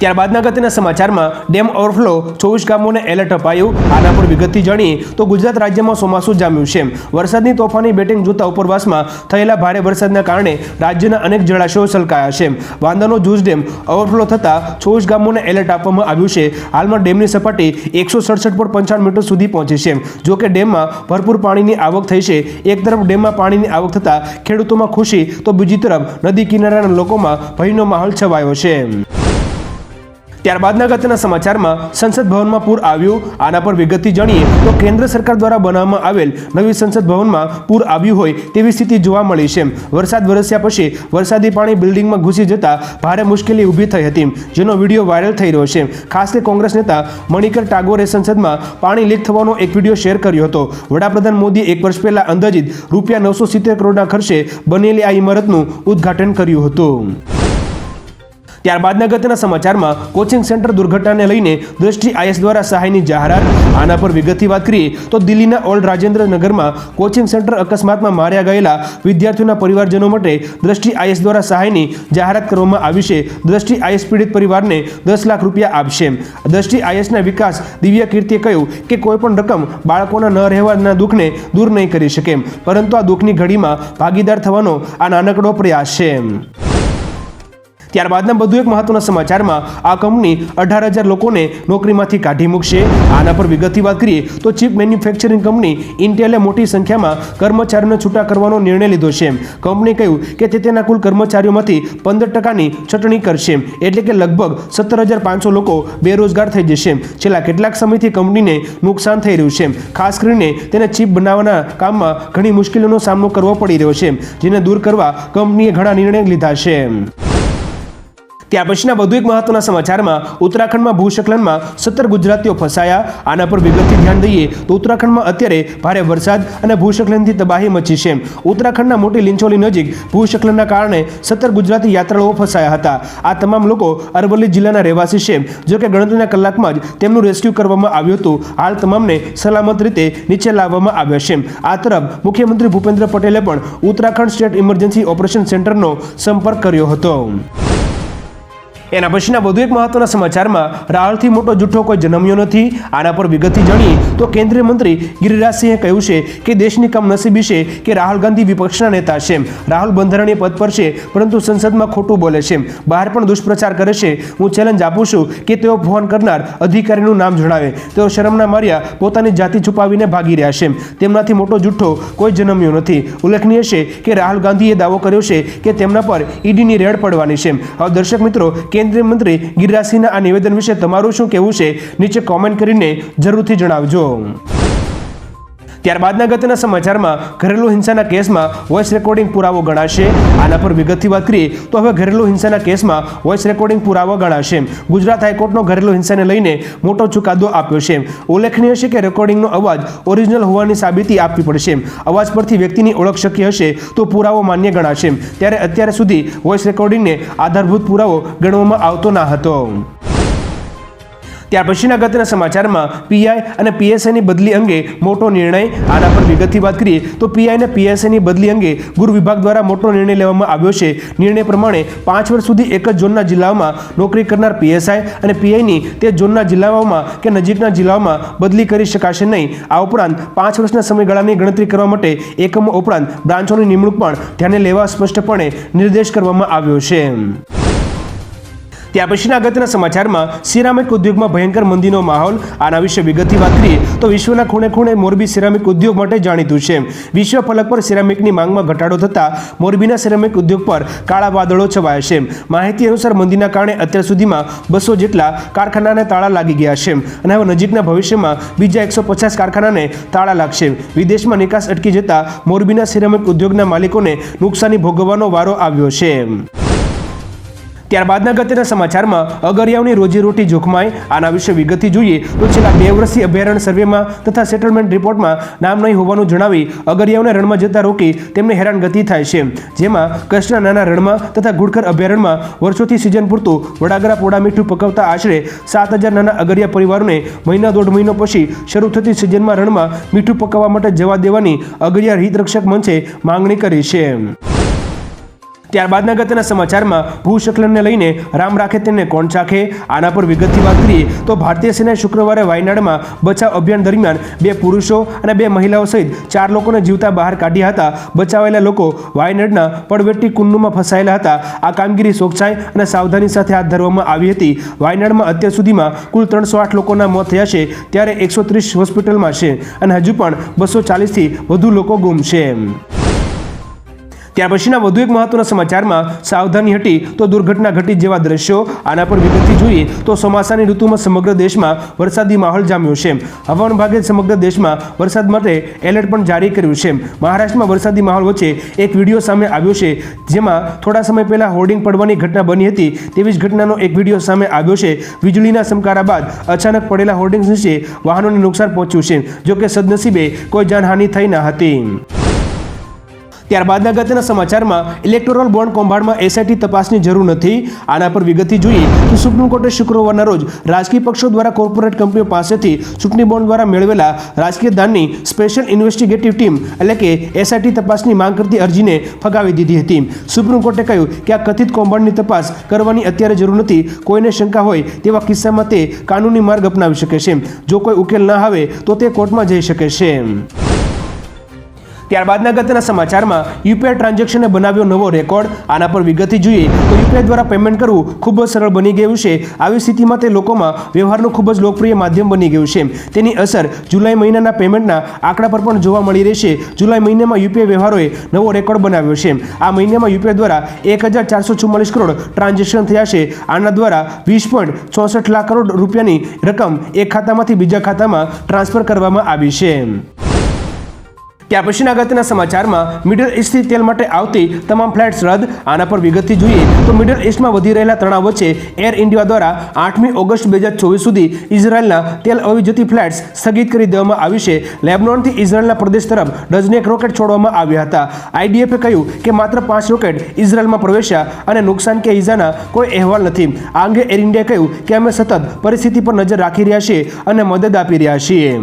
ત્યારબાદના અગત્યના સમાચારમાં ડેમ ઓવરફ્લો 24 ગામોને એલર્ટ અપાયું. આના પર વિગતથી જાણીએ તો ગુજરાત રાજ્યમાં ચોમાસું જામ્યું છે. વરસાદની તોફાની બેટિંગ જોતા ઉપરવાસમાં થયેલા ભારે વરસાદના કારણે રાજ્યના અનેક જળાશયો છલકાયા છે. વાંદાનો જૂજ ડેમ ઓવરફ્લો થતાં 24 ગામોને એલર્ટ આપવામાં આવ્યું છે. હાલમાં ડેમની સપાટી 167.55 મીટર સુધી પહોંચી છે. જો કે ડેમમાં ભરપૂર પાણીની આવક થઈ છે. એક તરફ ડેમમાં પાણીની આવક થતાં ખેડૂતોમાં ખુશી તો બીજી તરફ નદી કિનારાના લોકોમાં ભયનો માહોલ છવાયો છે. ત્યારબાદના અગત્યના સમાચારમાં સંસદ ભવનમાં પૂર આવ્યું. આના પર વિગતથી જાણીએ તો કેન્દ્ર સરકાર દ્વારા બનાવવામાં આવેલ નવી સંસદ ભવનમાં પૂર આવ્યું હોય તેવી સ્થિતિ જોવા મળી છે. વરસાદ વરસ્યા પછી વરસાદી પાણી બિલ્ડિંગમાં ઘૂસી જતા ભારે મુશ્કેલી ઊભી થઈ હતી, જેનો વિડીયો વાયરલ થઈ રહ્યો છે. ખાસ કે કોંગ્રેસ નેતા મણિકર ટાગોરે સંસદમાં પાણી લીક થવાનો એક વિડીયો શેર કર્યો હતો. વડાપ્રધાન મોદીએ 1 વર્ષ પહેલા અંદાજિત રૂપિયા 970 કરોડના ખર્ચે બનેલી આ ઇમારતનું ઉદ્ઘાટન કર્યું હતું. ત્યારબાદના અગત્યના સમાચારમાં કોચિંગ સેન્ટર દુર્ઘટનાને લઈને દ્રષ્ટિ આઈએસ દ્વારા સહાયની જાહેરાત. આના પર વિગતથી વાત કરીએ તો દિલ્હીના ઓલ્ડ રાજેન્દ્ર નગરમાં કોચિંગ સેન્ટર અકસ્માતમાં માર્યા ગયેલા વિદ્યાર્થીઓના પરિવારજનો માટે દ્રષ્ટિ આઈએસ દ્વારા સહાયની જાહેરાત કરવામાં આવી છે. દ્રષ્ટિ આઈએસ પીડિત પરિવારને 10 લાખ રૂપિયા આપશે. દ્રષ્ટિ આઈએસના વિકાસ દિવ્ય કીર્તિએ કહ્યું કે કોઈ પણ રકમ બાળકોના ન રહેવાના દુઃખને દૂર નહીં કરી શકે, પરંતુ આ દુઃખની ઘડીમાં ભાગીદાર થવાનો આ નાનકડો પ્રયાસ છે. ત્યારબાદના વધુ એક મહત્વના સમાચારમાં આ કંપની 18,000 લોકોને નોકરીમાંથી કાઢી મૂકશે. આના પર વિગતથી વાત કરીએ તો ચીપ મેન્યુફેક્ચરિંગ કંપની ઇન્ટેલે મોટી સંખ્યામાં કર્મચારીઓને છૂટા કરવાનો નિર્ણય લીધો છે. કંપનીએ કહ્યું કે તે તેના કુલ કર્મચારીઓમાંથી 15%ની છટણી કરશે, એટલે કે લગભગ 17,500 લોકો બેરોજગાર થઈ જશે. છેલ્લા કેટલાક સમયથી કંપનીને નુકસાન થઈ રહ્યું છે. ખાસ કરીને તેને ચીપ બનાવવાના કામમાં ઘણી મુશ્કેલીઓનો સામનો કરવો પડી રહ્યો છે, જેને દૂર કરવા કંપનીએ ઘણા નિર્ણય લીધા છે. ત્યાર પછીના વધુ એક મહત્વના સમાચારમાં ઉત્તરાખંડમાં ભૂસ્ખલનમાં 17 ગુજરાતીઓ ફસાયા. આના પર વિગતથી ધ્યાન દઈએ તો ઉત્તરાખંડમાં અત્યારે ભારે વરસાદ અને ભૂસ્ખલનથી તબાહી મચી છે. ઉત્તરાખંડના મોટી લીંચોલી નજીક ભૂસ્ખલનના કારણે 17 ગુજરાતી યાત્રાળુઓ ફસાયા હતા. આ તમામ લોકો અરવલ્લી જિલ્લાના રહેવાસી છે. જો કે ગણતરીના કલાકમાં જ તેમનું રેસ્ક્યુ કરવામાં આવ્યું હતું. હાલ તમામને સલામત રીતે નીચે લાવવામાં આવ્યા છે. આ તરફ મુખ્યમંત્રી ભૂપેન્દ્ર પટેલે પણ ઉત્તરાખંડ સ્ટેટ ઇમરજન્સી ઓપરેશન સેન્ટરનો સંપર્ક કર્યો હતો. એના પછીના વધુ એક મહત્વના સમાચારમાં રાહુલથી મોટો જુઠ્ઠો કોઈ જન્મ્યો નથી. આના પર વિગતથી જાણીએ તો કેન્દ્રીય મંત્રી ગિરિરાજસિંહે કહ્યું છે કે દેશની કમનસીબી છે કે રાહુલ ગાંધી વિપક્ષના નેતા છે. રાહુલ બંધારણીય પદ પર છે, પરંતુ સંસદમાં ખોટું બોલે છે, બહાર પણ દુષ્પ્રચાર કરે છે. હું ચેલેન્જ આપું છું કે તેઓ ફોન કરનાર અધિકારીનું નામ જણાવે. તેઓ શરમના માર્યા પોતાની જાતિ છુપાવીને ભાગી રહ્યા છે. તેમનાથી મોટો જુઠ્ઠો કોઈ જન્મ્યો નથી. ઉલ્લેખનીય છે કે રાહુલ ગાંધીએ દાવો કર્યો છે કે તેમના પર ઈડીની રેડ પડવાની છે. હવે દર્શક મિત્રો, કેન્દ્રીય મંત્રી ગિરિરાજસિંહના આ નિવેદન વિશે તમારું શું કહેવું છે? નીચે કોમેન્ટ કરીને જરૂરથી જણાવજો. ત્યારબાદના અગત્યના સમાચારમાં ઘરેલુ હિંસાના કેસમાં વોઇસ રેકોર્ડિંગ પુરાવો ગણાશે. આના પર વિગતથી વાત કરીએ તો હવે ઘરેલુ હિંસાના કેસમાં વોઇસ રેકોર્ડિંગ પુરાવો ગણાશે. ગુજરાત હાઈકોર્ટનો ઘરેલુ હિંસાને લઈને મોટો ચુકાદો આપ્યો છે. ઉલ્લેખનીય છે કે રેકોર્ડિંગનો અવાજ ઓરિજિનલ હોવાની સાબિતી આપવી પડશે. અવાજ પરથી વ્યક્તિની ઓળખ શક્ય હશે તો પુરાવો માન્ય ગણાશે. ત્યારે અત્યાર સુધી વોઇસ રેકોર્ડિંગને આધારભૂત પુરાવો ગણવામાં આવતો ન હતો. ત્યાર પછીના અગત્યના સમાચારમાં પીઆઈ અને પીએસઆઈની બદલી અંગે મોટો નિર્ણય. આના પર વિગતથી વાત કરીએ તો પીઆઈ અને પીએસઆઈની બદલી અંગે ગૃહ વિભાગ દ્વારા મોટો નિર્ણય લેવામાં આવ્યો છે. નિર્ણય પ્રમાણે 5 વર્ષ સુધી એક જ ઝોનના જિલ્લાઓમાં નોકરી કરનાર પીએસઆઈ અને પીઆઈની તે ઝોનના જિલ્લાઓમાં કે નજીકના જિલ્લાઓમાં બદલી કરી શકાશે નહીં. આ ઉપરાંત 5 વર્ષના સમયગાળાની ગણતરી કરવા માટે એકમો ઉપરાંત બ્રાન્ચોની નિમણૂક પણ ધ્યાને લેવા સ્પષ્ટપણે નિર્દેશ કરવામાં આવ્યો છે. ત્યાર પછીના અગત્યના સમાચારમાં સિરામિક ઉદ્યોગમાં ભયંકર મંદીનો માહોલ. આના વિશે વિગતથી વાત કરીએ તો વિશ્વના ખૂણે ખૂણે મોરબી સિરામિક ઉદ્યોગ માટે જાણીતું છે. વિશ્વ ફલક પર સિરામિકની માંગમાં ઘટાડો થતાં મોરબીના સિરામિક ઉદ્યોગ પર કાળા વાદળો છવાયા છે. માહિતી અનુસાર મંદીના કારણે અત્યાર સુધીમાં 200 જેટલા કારખાનાને તાળા લાગી ગયા છે અને હવે નજીકના ભવિષ્યમાં બીજા 150 કારખાનાને તાળા લાગશે. વિદેશમાં નિકાસ અટકી જતા મોરબીના સિરામિક ઉદ્યોગના માલિકોને નુકસાની ભોગવવાનો વારો આવ્યો છે. ત્યારબાદના અગત્યના સમાચારમાં અગરિયાઓની રોજીરોટી જોખમાય. આના વિશે વિગતથી જોઈએ તો છેલ્લા 2 વર્ષથી અભયારણ્ય સર્વેમાં તથા સેટલમેન્ટ રિપોર્ટમાં નામ નહીં હોવાનું જણાવી અગરિયાઓને રણમાં જતા રોકી તેમને હેરાનગતિ થાય છે. જેમાં કચ્છના નાના રણમાં તથા ઘુડખર અભયારણ્યમાં વર્ષોથી સિઝન પૂરતું વડાગરા પોડા મીઠું પકવતા આશરે 7,000 નાના અગરિયા પરિવારોને દોઢ મહિનો પછી શરૂ થતી સિઝનમાં રણમાં મીઠું પકવવા માટે જવા દેવાની અગરિયા હિતરક્ષક મંચે માંગણી કરી છે. ત્યારબાદના અગત્યના સમાચારમાં ભૂસ્ખલનને લઈને રામ રાખે તેને કોણ ચાખે. આના પર વિગતથી વાત કરીએ તો ભારતીય સેનાએ શુક્રવારે વાયનાડમાં બચાવ અભિયાન દરમિયાન 2 પુરુષો અને 2 મહિલાઓ સહિત 4 લોકોને જીવતા બહાર કાઢ્યા હતા. બચાવેલા લોકો વાયનાડના પડવેટી કુંડમાં ફસાયેલા હતા. આ કામગીરી ચોકસાઈ અને સાવધાની સાથે હાથ ધરવામાં આવી હતી. વાયનાડમાં અત્યાર સુધીમાં કુલ 308 લોકોના મોત થયા છે, ત્યારે 130 હોસ્પિટલમાં છે અને હજુ પણ 240થી વધુ લોકો ગુમ છે. ત્યાર પછીના વધુ એક મહત્વના સમાચારમાં સાવધાની હટી તો દુર્ઘટના ઘટી જેવા દ્રશ્યો. આના પર વિગતથી જોઈએ તો ચોમાસાની ઋતુમાં સમગ્ર દેશમાં વરસાદી માહોલ જામ્યો છે. હવામાન વિભાગે સમગ્ર દેશમાં વરસાદ માટે એલર્ટ પણ જારી કર્યું છે. મહારાષ્ટ્રમાં વરસાદી માહોલ વચ્ચે એક વિડીયો સામે આવ્યો છે, જેમાં થોડા સમય પહેલા હોર્ડિંગ પડવાની ઘટના બની હતી. તેવી જ ઘટનાનો એક વિડીયો સામે આવ્યો છે. વીજળીના ચમકારા બાદ અચાનક પડેલા હોર્ડિંગ્સ નીચે વાહનોને નુકસાન પહોંચ્યું છે. જોકે સદનસીબે કોઈ જાનહાનિ થઈ ન હતી. ત્યારબાદના અગત્યના સમાચારમાં ઇલેક્ટોરલ બોન્ડ કૌભાંડમાં એસઆઈટી તપાસની જરૂર નથી. આના પર વિગતથી જોઈએ તો સુપ્રીમ કોર્ટે શુક્રવારના રોજ રાજકીય પક્ષો દ્વારા કોર્પોરેટ કંપનીઓ પાસેથી ચૂંટણી બોન્ડ દ્વારા મેળવેલા રાજકીય દાનની સ્પેશિયલ ઇન્વેસ્ટિગેટિવ ટીમ એટલે કે એસઆઈટી તપાસની માંગ કરતી અરજીને ફગાવી દીધી હતી. સુપ્રીમ કોર્ટે કહ્યું કે આ કથિત કૌભાંડની તપાસ કરવાની અત્યારે જરૂર નથી. કોઈને શંકા હોય તેવા કિસ્સામાં તે કાનૂની માર્ગ અપનાવી શકે છે. જો કોઈ ઉકેલ ન આવે તો તે કોર્ટમાં જઈ શકે છે. ત્યારબાદના અગત્યના સમાચારમાં યુપીઆઈ ટ્રાન્ઝેક્શને બનાવ્યો નવો રેકોર્ડ. આના પર વિગતથી જોઈએ તો યુપીઆઈ દ્વારા પેમેન્ટ કરવું ખૂબ જ સરળ બની ગયું છે. આવી સ્થિતિમાં તે લોકોમાં વ્યવહારનું ખૂબ જ લોકપ્રિય માધ્યમ બની ગયું છે. તેની અસર જુલાઈ મહિનાના પેમેન્ટના આંકડા પર પણ જોવા મળી રહેશે. જુલાઈ મહિનામાં યુપીઆઈ વ્યવહારોએ નવો રેકોર્ડ બનાવ્યો છે. આ મહિનામાં યુપીઆઈ દ્વારા 1,444 કરોડ ટ્રાન્ઝેક્શન થયા છે. આના દ્વારા 20.64 લાખ કરોડ રૂપિયાની રકમ એક ખાતામાંથી બીજા ખાતામાં ટ્રાન્સફર કરવામાં આવી છે. ત્યાર પછીના અગત્યના સમાચારમાં મિડલ ઇસ્ટથી તેલ માટે આવતી તમામ ફ્લાઇટ્સ રદ. આના પર વિગતથી જોઈએ તો મિડલ ઇસ્ટમાં વધી રહેલા તણાવ વચ્ચે એર ઇન્ડિયા દ્વારા 8મી ઓગસ્ટ 2024 સુધી ઇઝરાયલના તેલ અવીવ જતી ફ્લાઇટ્સ સ્થગિત કરી દેવામાં આવી છે. લેબનોનથી ઇઝરાયલના પ્રદેશ તરફ ડઝનેક રોકેટ છોડવામાં આવ્યા હતા. આઈડીએફે કહ્યું કે માત્ર 5 રોકેટ ઇઝરાયલમાં પ્રવેશ્યા અને નુકસાન કે ઈજાના કોઈ અહેવાલ નથી. આ અંગે એર ઇન્ડિયાએ કહ્યું કે અમે સતત પરિસ્થિતિ પર નજર રાખી રહ્યા છીએ અને મદદ આપી રહ્યા છીએ.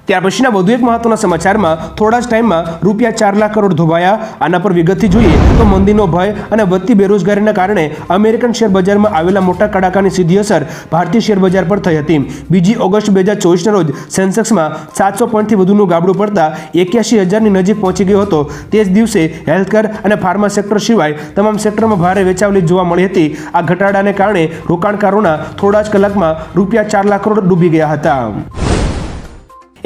ત્યાર પછીના વધુ એક મહત્વના સમાચારમાં થોડા જ ટાઈમમાં રૂપિયા 4 લાખ કરોડ ધોવાયા. આના પર વિગતથી જોઈએ તો મંદીનો ભય અને વધતી બેરોજગારીના કારણે અમેરિકન શેર બજારમાં આવેલા મોટા કડાકાની સીધી અસર ભારતીય શેર બજાર પર થઈ હતી. 2 ઓગસ્ટ 2024ના રોજ સેન્સેક્સમાં 700 પોઈન્ટથી વધુનું ગાબડું પડતા 81,000ની નજીક પહોંચી ગયો હતો. તે જ દિવસે હેલ્થકેર અને ફાર્મા સેક્ટર સિવાય તમામ સેક્ટરમાં ભારે વેચાવલી જોવા મળી હતી. આ ઘટાડાને કારણે રોકાણકારોના થોડા જ કલાકમાં રૂપિયા 4 લાખ કરોડ ડૂબી ગયા હતા.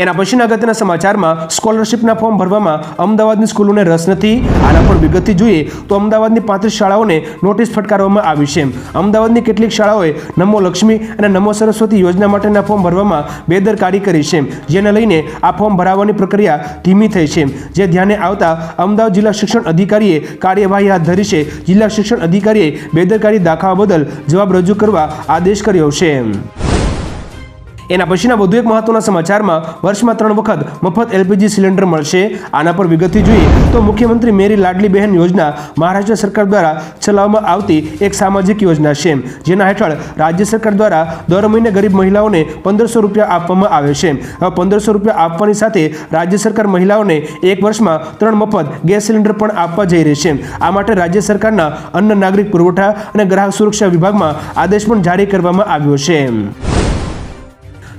એના પછીના અગત્યના સમાચારમાં સ્કોલરશિપના ફોર્મ ભરવામાં અમદાવાદની સ્કૂલોને રસ નથી. આના પર વિગતથી જોઈએ તો અમદાવાદની 35 શાળાઓને નોટિસ ફટકારવામાં આવી છે. અમદાવાદની કેટલીક શાળાઓએ નમો લક્ષ્મી અને નમો સરસ્વતી યોજના માટેના ફોર્મ ભરવામાં બેદરકારી કરી છે, જેને લઈને આ ફોર્મ ભરાવવાની પ્રક્રિયા ધીમી થઈ છે. જે ધ્યાને આવતા અમદાવાદ જિલ્લા શિક્ષણ અધિકારીએ કાર્યવાહી હાથ ધરી છે. જિલ્લા શિક્ષણ અધિકારીએ બેદરકારી દાખવવા બદલ જવાબ રજૂ કરવા આદેશ કર્યો છે. એના પછીના વધુ એક મહત્વના સમાચારમાં વર્ષમાં 3 વખત મફત એલપીજી સિલિન્ડર મળશે. આના પર વિગતથી જોઈએ તો મુખ્યમંત્રી મેરી લાડલી બહેન યોજના મહારાષ્ટ્ર સરકાર દ્વારા ચલાવવામાં આવતી એક સામાજિક યોજના છે, જેના હેઠળ રાજ્ય સરકાર દ્વારા દર મહિને ગરીબ મહિલાઓને 1,500 રૂપિયા આપવામાં આવે છે. હવે 1,500 રૂપિયા આપવાની સાથે રાજ્ય સરકાર મહિલાઓને એક વર્ષમાં 3 મફત ગેસ સિલિન્ડર પણ આપવા જઈ રહી છે. આ માટે રાજ્ય સરકારના અન્ન નાગરિક પુરવઠા અને ગ્રાહક સુરક્ષા વિભાગમાં આદેશ પણ જારી કરવામાં આવ્યો છે.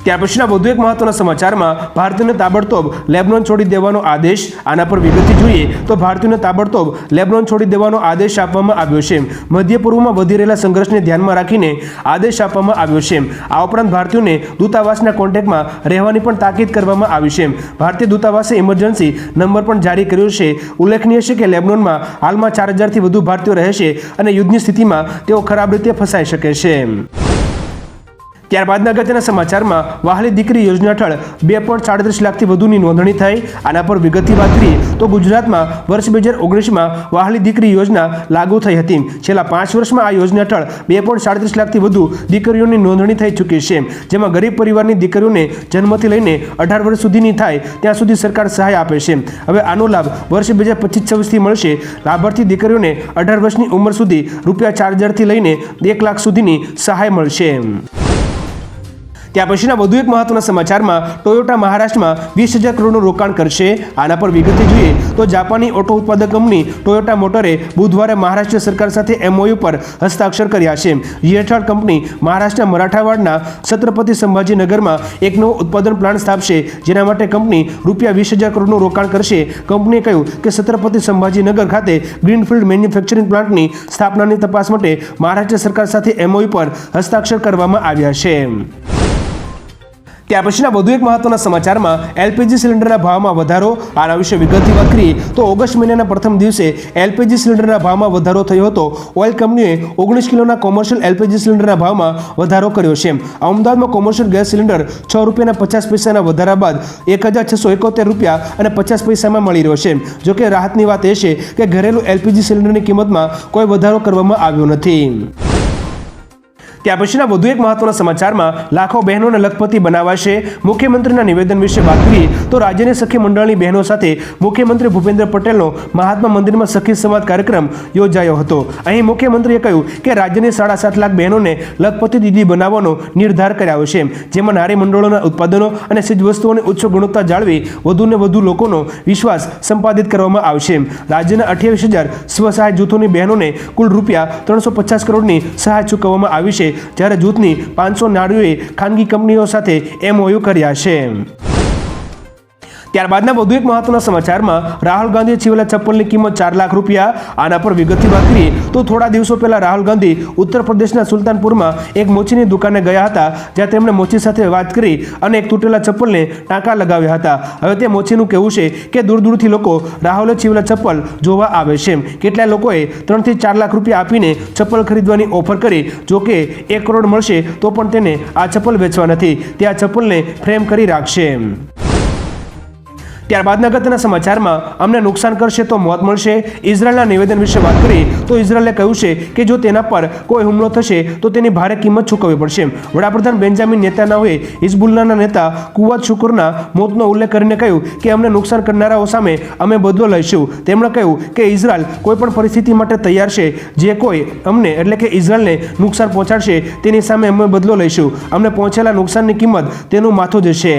ત્યાર પછીના વધુ એક મહત્વના સમાચારમાં ભારતીયોને તાબડતોબ લેબનોન છોડી દેવાનો આદેશ. આના પર વિગતથી જોઈએ તો ભારતીયોને તાબડતોબ લેબનોન છોડી દેવાનો આદેશ આપવામાં આવ્યો છે. મધ્ય પૂર્વમાં વધી રહેલા સંઘર્ષને ધ્યાનમાં રાખીને આદેશ આપવામાં આવ્યો છે. આ ઉપરાંત ભારતીયોને દૂતાવાસના કોન્ટેક્ટમાં રહેવાની પણ તાકીદ કરવામાં આવી છે. ભારતીય દૂતાવાસે ઇમરજન્સી નંબર પણ જારી કર્યો છે. ઉલ્લેખનીય છે કે લેબનોનમાં હાલમાં 4,000થી વધુ ભારતીયો રહે છે અને યુદ્ધની સ્થિતિમાં તેઓ ખરાબ રીતે ફસાઈ શકે છે. ત્યારબાદના અગત્યના સમાચારમાં વહાલી દીકરી યોજના હેઠળ 2.37 લાખથી વધુની નોંધણી થઈ. આના પર વિગતથી વાત કરીએ તો ગુજરાતમાં વર્ષ 2019માં વહાલી દીકરી યોજના લાગુ થઈ હતી. છેલ્લા 5 વર્ષમાં આ યોજના હેઠળ 2.37 લાખથી વધુ દીકરીઓની નોંધણી થઈ ચૂકી છે, જેમાં ગરીબ પરિવારની દીકરીઓને જન્મથી લઈને 18 વર્ષ સુધીની થાય ત્યાં સુધી સરકાર સહાય આપે છે. હવે આનો લાભ વર્ષ 2025-26થી મળશે. લાભાર્થી દીકરીઓને 18 વર્ષની ઉંમર સુધી ₹4,000થી લઈને 1 લાખ સુધીની સહાય મળશે. ત્યાં પછીના વધુ એક મહત્વના સમાચારમાં ટોયોટા મહારાષ્ટ્રમાં 20,000 કરોડનું રોકાણ કરશે. આના પર વિગતે જોઈએ તો જાપાની ઓટો ઉત્પાદક કંપની ટોયોટા મોટરે બુધવારે મહારાષ્ટ્ર સરકાર સાથે MOU પર હસ્તાક્ષર કર્યા છે. જે હેઠળ કંપની મહારાષ્ટ્રના મરાઠાવાડના છત્રપતિ સંભાજીનગરમાં એક નવો ઉત્પાદન પ્લાન્ટ સ્થાપશે, જેના માટે કંપની ₹20,000 કરોડનું રોકાણ કરશે. કંપનીએ કહ્યું કે છત્રપતિ સંભાજીનગર ખાતે ગ્રીનફિલ્ડ મેન્યુફેક્ચરિંગ પ્લાન્ટની સ્થાપનાની તપાસ માટે મહારાષ્ટ્ર સરકાર સાથે MOU પર હસ્તાક્ષર કરવામાં આવ્યા છે. ત્યાર પછીના વધુ એક મહત્વના સમાચારમાં LPG સિલિન્ડરના ભાવમાં વધારો. આના વિશે વિગતથી વાત કરીએ તો ઓગસ્ટ મહિનાના પ્રથમ દિવસે LPG સિલિન્ડરના ભાવમાં વધારો થયો હતો. ઓઇલ કંપનીએ 19 કિલોના કોમર્શિયલ LPG સિલિન્ડરના ભાવમાં વધારો કર્યો છે. અમદાવાદમાં કોમર્શિયલ ગેસ સિલિન્ડર ₹6.50 વધારા બાદ ₹1,671.50 મળી રહ્યો છે. જોકે રાહતની વાત એ છે કે ઘરેલું LPG સિલિન્ડરની કિંમતમાં કોઈ વધારો કરવામાં આવ્યો નથી. ત્યાર પછીના વધુ એક મહત્વના સમાચારમાં લાખો બહેનોને લખપતિ બનાવાશે. મુખ્યમંત્રીના નિવેદન વિશે વાત કરીએ તો રાજ્યની સખી મંડળની બહેનો સાથે મુખ્યમંત્રી ભૂપેન્દ્ર પટેલનો મહાત્મા મંદિરમાં સખી સંવાદ કાર્યક્રમ યોજાયો હતો. અહીં મુખ્યમંત્રીએ કહ્યું કે રાજ્યની 7.5 લાખ બહેનોને લખપતિ દીદી બનાવવાનો નિર્ધાર કર્યો છે, જેમાં નારી મંડળોના ઉત્પાદનો અને ચીજવસ્તુઓની ઉચ્ચ ગુણવત્તા જાળવી વધુને વધુ લોકોનો વિશ્વાસ સંપાદિત કરવામાં આવશે. રાજ્યના 28,000 સ્વસહાય જૂથોની બહેનોને કુલ ₹350 કરોડની સહાય ચૂકવવામાં આવી છે, જ્યારે જૂથની 500 નારીઓએ ખાનગી કંપનીઓ સાથે MOU કર્યા છે. ત્યારબાદના વધુ એક મહત્વના સમાચારમાં રાહુલ ગાંધીએ છીવેલા ચપ્પલની કિંમત ₹4 લાખ. આના પર વિગતથી વાત કરીએ તો થોડા દિવસો પહેલા રાહુલ ગાંધી ઉત્તર પ્રદેશના સુલતાનપુરમાં એક મોચીની દુકાને ગયા હતા, જ્યાં તેમણે મોચી સાથે વાત કરી અને એક તૂટેલા ચપ્પલને ટાંકા લગાવ્યા હતા. હવે તે મોચીનું કહેવું છે કે દૂર દૂરથી લોકો રાહુલે છીવેલા ચપ્પલ જોવા આવે છે. કેટલાય લોકોએ ₹3 થી ₹4 લાખ આપીને ચપ્પલ ખરીદવાની ઓફર કરી. જોકે 1 કરોડ મળશે તો પણ તેને આ ચપ્પલ વેચવા નથી, તે આ ચપ્પલને ફ્રેમ કરી રાખશે. ત્યારબાદના અગત્યના સમાચારમાં અમને નુકસાન કરશે તો મોત મળશે. ઇઝરાયલના નિવેદન વિશે વાત કરીએ તો ઇઝરાયલે કહ્યું છે કે જો તેના પર કોઈ હુમલો થશે તો તેની ભારે કિંમત ચૂકવવી પડશે. વડાપ્રધાન બેન્જામિન નેતાન્યાહુએ હિઝબુલ્લાહના નેતા કુવત શુકુરના મોતનો ઉલ્લેખ કરીને કહ્યું કે અમને નુકસાન કરનારાઓ સામે અમે બદલો લઈશું. તેમણે કહ્યું કે ઇઝરાયલ કોઈપણ પરિસ્થિતિ માટે તૈયાર છે. જે કોઈ અમને એટલે કે ઇઝરાયલને નુકસાન પહોંચાડશે તેની સામે અમે બદલો લઈશું. અમને પહોંચેલા નુકસાનની કિંમત તેનું માથું જશે.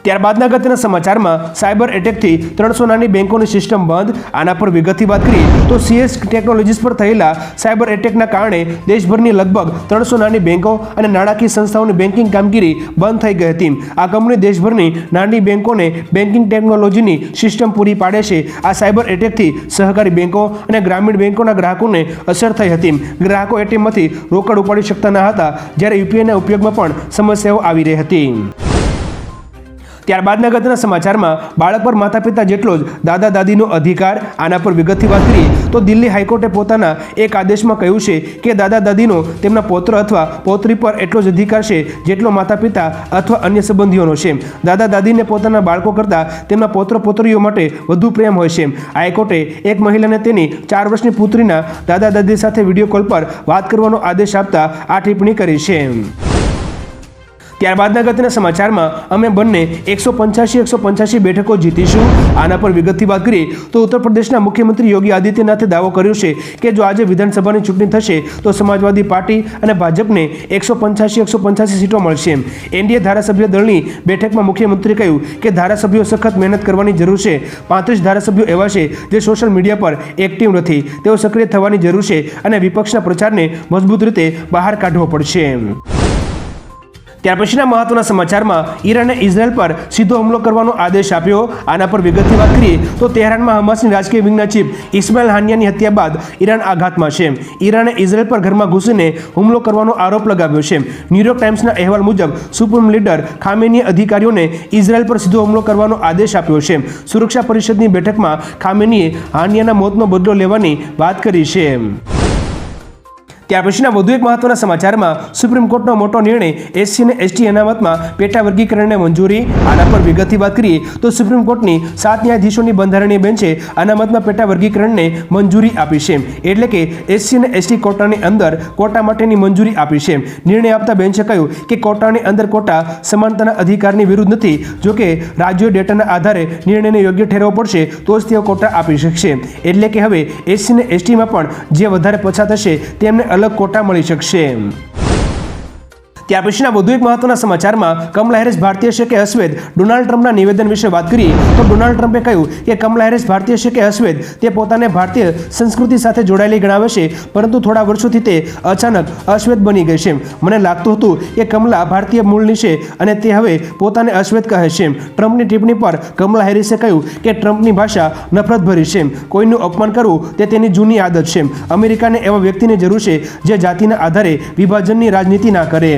ત્યારબાદના અગત્યના સમાચારમાં સાયબર એટેકથી 300 નાની બેંકોની સિસ્ટમ બંધ. આના પર વિગતથી વાત કરીએ તો CS ટેકનોલોજીસ પર થયેલા સાયબર એટેકના કારણે દેશભરની લગભગ 300 નાની બેંકો અને નાણાકીય સંસ્થાઓની બેન્કિંગ કામગીરી બંધ થઈ ગઈ હતી. આ કંપની દેશભરની નાની બેંકોને બેન્કિંગ ટેકનોલોજીની સિસ્ટમ પૂરી પાડે છે. આ સાયબર એટેકથી સહકારી બેંકો અને ગ્રામીણ બેંકોના ગ્રાહકોને અસર થઈ હતી. ગ્રાહકો ATMમાંથી રોકડ ઉપાડી શકતા ન હતા, જ્યારે UPIના ઉપયોગમાં પણ સમસ્યાઓ આવી રહી હતી. ત્યારબાદના અગત્યના સમાચારમાં બાળક પર માતા પિતા જેટલો જ દાદા દાદીનો અધિકાર. આના પર વિગતથી વાત કરીએ તો દિલ્હી હાઈકોર્ટે પોતાના એક આદેશમાં કહ્યું છે કે દાદા દાદીનો તેમના પૌત્ર અથવા પૌત્રી પર એટલો જ અધિકાર છે જેટલો માતા પિતા અથવા અન્ય સંબંધીઓનો છે. દાદા દાદીને પોતાના બાળકો કરતાં તેમના પૌત્ર પૌત્રીઓ માટે વધુ પ્રેમ હોય છે. હાઈકોર્ટે એક મહિલાને તેની 4 વર્ષની પુત્રીના દાદા દાદી સાથે વિડીયો કોલ પર વાત કરવાનો આદેશ આપતા આ ટિપ્પણી કરી છે. ત્યારબાદના અગત્યના સમાચારમાં અમે બંને 185 બેઠકો જીતીશું. આના પર વિગતથી વાત કરીએ તો ઉત્તર પ્રદેશના મુખ્યમંત્રી યોગી આદિત્યનાથે દાવો કર્યો છે કે જો આજે વિધાનસભાની ચૂંટણી થશે તો સમાજવાદી પાર્ટી અને ભાજપને 185 સીટો મળશે. NDA ધારાસભ્ય દળની બેઠકમાં મુખ્યમંત્રીએ કહ્યું કે ધારાસભ્યો સખત મહેનત કરવાની જરૂર છે. 35 ધારાસભ્યો એવા છે જે સોશિયલ મીડિયા પર એક્ટિવ નથી. તેઓ સક્રિય થવાની જરૂર છે અને વિપક્ષના પ્રચારને મજબૂત રીતે બહાર કાઢવો પડશે. ત્યાર પછીના મહત્વના સમાચારમાં ઈરાને ઇઝરાયલ પર સીધો હુમલો કરવાનો આદેશ આપ્યો. આના પર વિગતથી વાત કરીએ તો તેહરાનમાં હમાસની રાજકીય વિંગના ચીફ ઇસ્માઇલ હાનિયાની હત્યા બાદ ઈરાન આઘાતમાં છે. ઈરાને ઇઝરાયલ પર ઘરમાં ઘૂસીને હુમલો કરવાનો આરોપ લગાવ્યો છે. ન્યૂયોર્ક ટાઈમ્સના અહેવાલ મુજબ સુપ્રીમ લીડર ખામેનીએ અધિકારીઓને ઇઝરાયલ પર સીધો હુમલો કરવાનો આદેશ આપ્યો છે. સુરક્ષા પરિષદની બેઠકમાં ખામેનીએ હાનિયાના મોતનો બદલો લેવાની વાત કરી છે. ત્યાર પછીના વધુ એક મહત્વના સમાચારમાં સુપ્રીમ કોર્ટનો મોટો નિર્ણય એસસી અને એસટી અનામતમાં પેટા વર્ગીકરણને મંજૂરી. આના પર વિગતથી વાત કરીએ તો સુપ્રીમ કોર્ટની 7 ન્યાયાધીશોની બંધારણીય બેન્ચે અનામતમાં પેટા વર્ગીકરણને મંજૂરી આપી છે. એટલે કે એસસી અને એસટી કોટાની અંદર કોટા માટેની મંજૂરી આપી છે. નિર્ણય આપતા બેન્ચે કહ્યું કે કોટાની અંદર કોટા સમાનતાના અધિકારની વિરુદ્ધ નથી. જોકે રાજ્યો ડેટાના આધારે નિર્ણયને યોગ્ય ઠેરવવો પડશે તો જ તેઓ કોટા આપી શકશે. એટલે કે હવે એસસી અને એસટીમાં પણ જે વધારે પછાત હશે તેમને અલગ કોટા મળી શકશે. ત્યાર પછીના વધુ એક મહત્વના સમાચારમાં કમલા હેરિસ ભારતીય છે કે અશ્વેત, ડોનાલ્ડ ટ્રમ્પના નિવેદન વિશે વાત કરીએ તો ડોનાલ્ડ ટ્રમ્પે કહ્યું કે કમલા હેરિસ ભારતીય છે કે અશ્વેત તે પોતાને ભારતીય સંસ્કૃતિ સાથે જોડાયેલી ગણાવે છે, પરંતુ થોડા વર્ષોથી તે અચાનક અશ્વેત બની ગઈ છે. મને લાગતું હતું કે કમલા ભારતીય મૂળની છે અને તે હવે પોતાને અશ્વેત કહે છે. ટ્રમ્પની ટિપ્પણી પર કમલા હેરિસે કહ્યું કે ટ્રમ્પની ભાષા નફરતભરી છે. કોઈનું અપમાન કરવું તે તેની જૂની આદત છે. અમેરિકાને એવા વ્યક્તિની જરૂર છે જે જાતિના આધારે વિભાજનની રાજનીતિ ના કરે.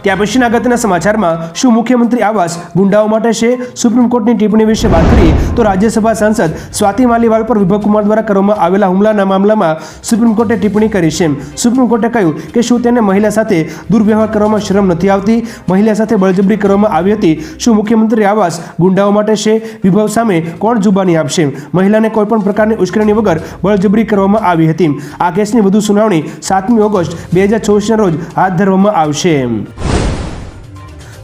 ત્યાર પછીના અગત્યના સમાચારમાં શું મુખ્યમંત્રી આવાસ ગુંડાઓ માટે છે? સુપ્રીમ કોર્ટની ટિપ્પણી વિશે વાત કરીએ તો રાજ્યસભા સાંસદ સ્વાતિ માલીવાલ પર વિભવ કુમાર દ્વારા કરવામાં આવેલા હુમલાના મામલામાં સુપ્રીમ કોર્ટે ટિપ્પણી કરી છે. સુપ્રીમ કોર્ટે કહ્યું કે શું તેને મહિલા સાથે દુર્વ્યવહાર કરવામાં શરમ નથી આવતી? મહિલા સાથે બળજબરી કરવામાં આવી હતી. શું મુખ્યમંત્રી આવાસ ગુંડાઓ માટે છે? વિભવ સામે કોણ જુબાની આપશે? મહિલાને કોઈપણ પ્રકારની ઉશ્કેરણી વગર બળજબરી કરવામાં આવી હતી. આ કેસની વધુ સુનાવણી 7મી ઓગસ્ટ 2024ના રોજ હાથ ધરવામાં આવશે.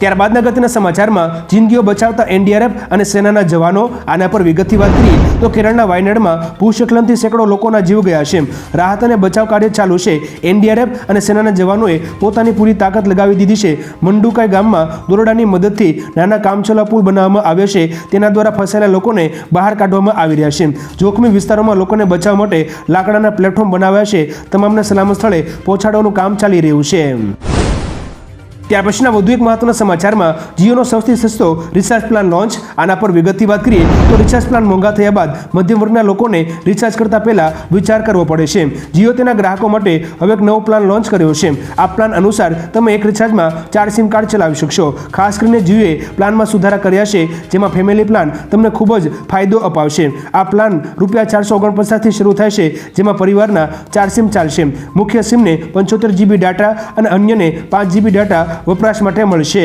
ત્યારબાદના અગત્યના સમાચારમાં જિંદગીઓ બચાવતા એનડીઆરએફ અને સેનાના જવાનો. આના પર વિગતથી વાત કરીએ તો કેરળના વાયનાડમાં ભૂસ્ખલનથી સેંકડો લોકોના જીવ ગયા છે. રાહત અને બચાવ કાર્ય ચાલુ છે. એનડીઆરએફ અને સેનાના જવાનોએ પોતાની પૂરી તાકાત લગાવી દીધી છે. મંડુકાઈ ગામમાં દોરડાની મદદથી નાના કામચલાઉ પુલ બનાવવામાં આવ્યો છે. તેના દ્વારા ફસાયેલા લોકોને બહાર કાઢવામાં આવી રહ્યા છે. જોખમી વિસ્તારોમાં લોકોને બચાવવા માટે લાકડાના પ્લેટફોર્મ બનાવ્યા છે. તમામને સલામત સ્થળે પહોંચાડવાનું કામ ચાલી રહ્યું છે. ત્યાર પછીના વધુ એક મહત્વના સમાચારમાં જીઓનો સૌથી સસ્તો રિચાર્જ પ્લાન લોન્ચ. આના પર વિગતથી વાત કરીએ તો રિચાર્જ પ્લાન મોંઘા થયા બાદ મધ્યમ વર્ગના લોકોને રિચાર્જ કરતા પહેલા વિચાર કરવો પડે છે. જીઓ તેના ગ્રાહકો માટે હવે એક નવો પ્લાન લોન્ચ કર્યો છે. આ પ્લાન અનુસાર તમે એક રિચાર્જમાં 4 સિમ કાર્ડ ચલાવી શકશો. ખાસ કરીને જીઓએ પ્લાનમાં સુધારા કર્યા છે, જેમાં ફેમિલી પ્લાન તમને ખૂબ જ ફાયદો અપાવશે. આ પ્લાન ₹449થી શરૂ થાય છે, જેમાં પરિવારના 4 સિમ ચાલશે. મુખ્ય સિમને 75 GB ડાટા અને અન્યને 5 GB ડાટા વપરાશ માટે મળશે.